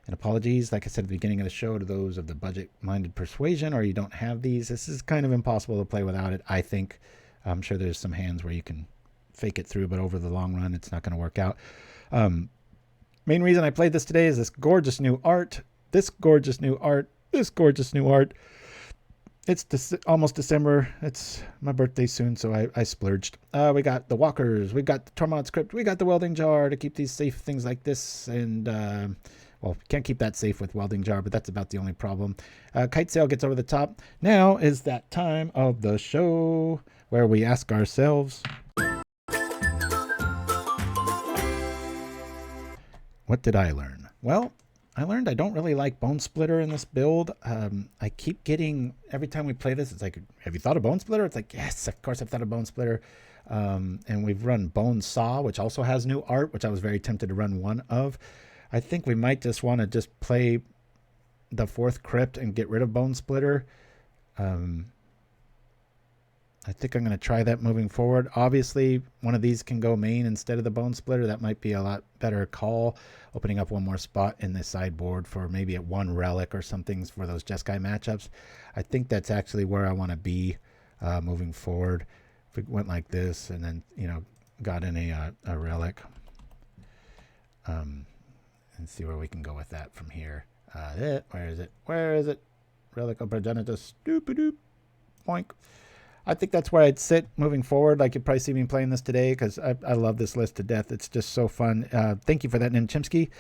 And apologies, like I said at the beginning of the show, to those of the budget-minded persuasion, or you don't have these. This is kind of impossible to play without it, I think. I'm sure there's some hands where you can fake it through, but over the long run, it's not going to work out. Main reason I played this today is this gorgeous new art. This gorgeous new art. This gorgeous new art. It's almost December. It's my birthday soon, so I splurged. We got the Walkers. We got the Tormod Crypt. We got the Welding Jar to keep these safe, things like this. And, well, can't keep that safe with Welding Jar, but that's about the only problem. Kitesail gets over the top. Now is that time of the show where we ask ourselves, what did I learn? Well, I learned I don't really like Bonesplitter in this build. I keep getting, every time we play this, it's like, have you thought of Bonesplitter? It's like, yes, of course I've thought of Bonesplitter. And we've run Bone Saw, which also has new art, which I was very tempted to run one of. I think we might just want to just play the 4th Crypt and get rid of Bonesplitter. I think I'm going to try that moving forward. Obviously, one of these can go main instead of the Bonesplitter. That might be a lot better call. Opening up one more spot in the sideboard for maybe at 1 relic or something for those Jeskai matchups. I think that's actually where I want to be moving forward. If we went like this and then, you know, got in a relic. And see where we can go with that from here. Where is it? Where is it? Relic of Progenitus. Doop-a-doop. Boink. I think that's where I'd sit moving forward. Like, you'll probably see me playing this today because I love this list to death. It's just so fun. Thank you for that, Nim Chimpskey.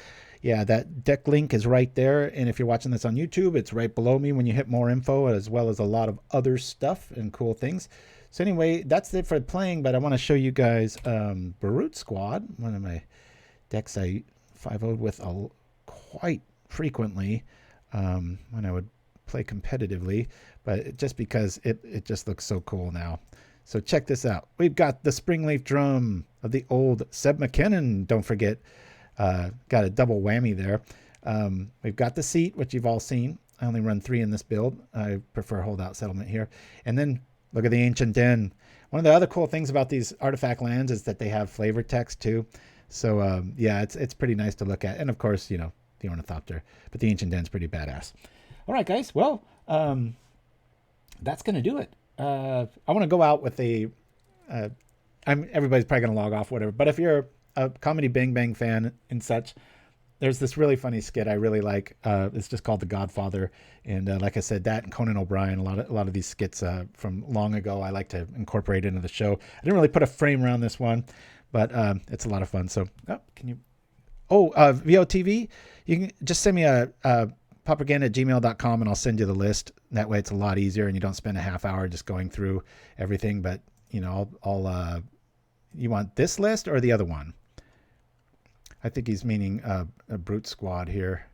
Yeah, that deck link is right there. And if you're watching this on YouTube, it's right below me when you hit more info, as well as a lot of other stuff and cool things. So anyway, that's it for playing, but I want to show you guys Baroot Squad, one of my decks I 5-0'd with quite frequently when I would play competitively, but just because it just looks so cool now. So check this out. We've got the Springleaf Drum of the old Seb McKinnon. Don't forget, got a double whammy there. We've got the Seat, which you've all seen. I only run 3 in this build. I prefer Holdout Settlement here. And then look at the Ancient Den. One of the other cool things about these artifact lands is that they have flavor text too. So yeah, it's pretty nice to look at. And of course, you know, the Ornithopter, but the Ancient Den's pretty badass. All right, guys. Well, that's going to do it. I want to go out with a, everybody's probably going to log off, whatever. But if you're a Comedy Bang Bang fan and such, there's this really funny skit I really like. It's just called The Godfather. And like I said, that and Conan O'Brien, a lot of these skits from long ago, I like to incorporate into the show. I didn't really put a frame around this one, but it's a lot of fun. So, VOTV, you can just send me a propaganda@gmail.com and I'll send you the list. That way it's a lot easier and you don't spend a half hour just going through everything. But, you know, you want this list or the other one? I think he's meaning a brute squad here.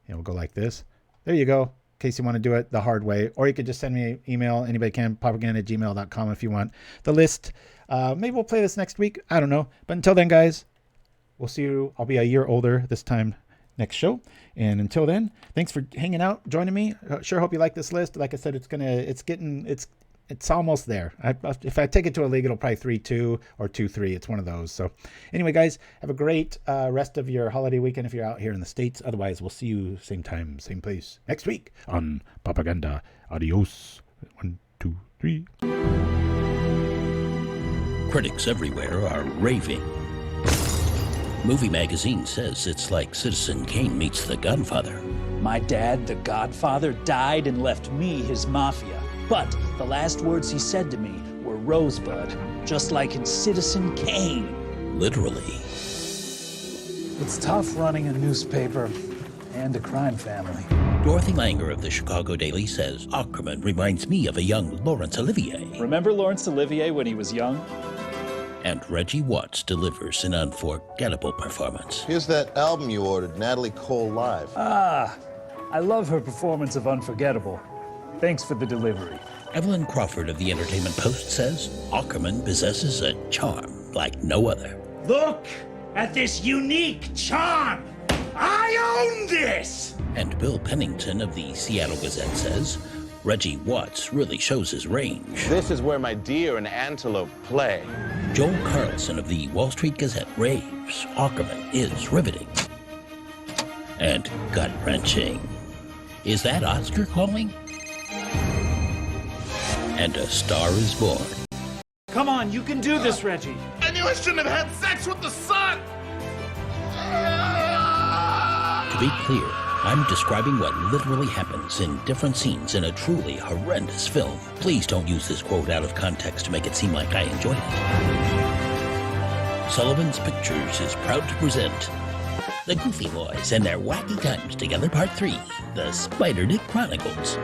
We'll go like this. There you go. In case you want to do it the hard way. Or you could just send me an email. Anybody can. paupergan@gmail.com if you want the list. Maybe we'll play this next week. I don't know. But until then, guys, we'll see you. I'll be a year older this time next show. And until then, thanks for hanging out, joining me. Sure hope you like this list. Like I said, it's almost there. If I take it to a league, it'll probably 3-2 or 2-3. It's one of those. So anyway, guys, have a great rest of your holiday weekend if you're out here in the States. Otherwise, we'll see you same time, same place next week on Propaganda. Adios. 1, 2, 3. Critics everywhere are raving. Movie Magazine says it's like Citizen Kane meets The Godfather. My dad, the Godfather, died and left me his mafia. But the last words he said to me were Rosebud, just like in Citizen Kane. Literally. It's tough running a newspaper and a crime family. Dorothy Langer of the Chicago Daily says Ackerman reminds me of a young Laurence Olivier. Remember Laurence Olivier when he was young? And Reggie Watts delivers an unforgettable performance. Here's that album you ordered, Natalie Cole Live. Ah, I love her performance of Unforgettable. Thanks for the delivery. Evelyn Crawford of the Entertainment Post says Ackerman possesses a charm like no other. Look at this unique charm! I own this! And Bill Pennington of the Seattle Gazette says Reggie Watts really shows his range. This is where my deer and antelope play. Joel Carlson of the Wall Street Gazette raves Ackerman is riveting and gut-wrenching. Is that Oscar calling? And a star is born. Come on, you can do this, Reggie. I knew I shouldn't have had sex with the sun! To be clear, I'm describing what literally happens in different scenes in a truly horrendous film. Please don't use this quote out of context to make it seem like I enjoyed it. Sullivan's Pictures is proud to present The Goofy Boys and Their Wacky Times Together Part 3, The Spider Dick Chronicles.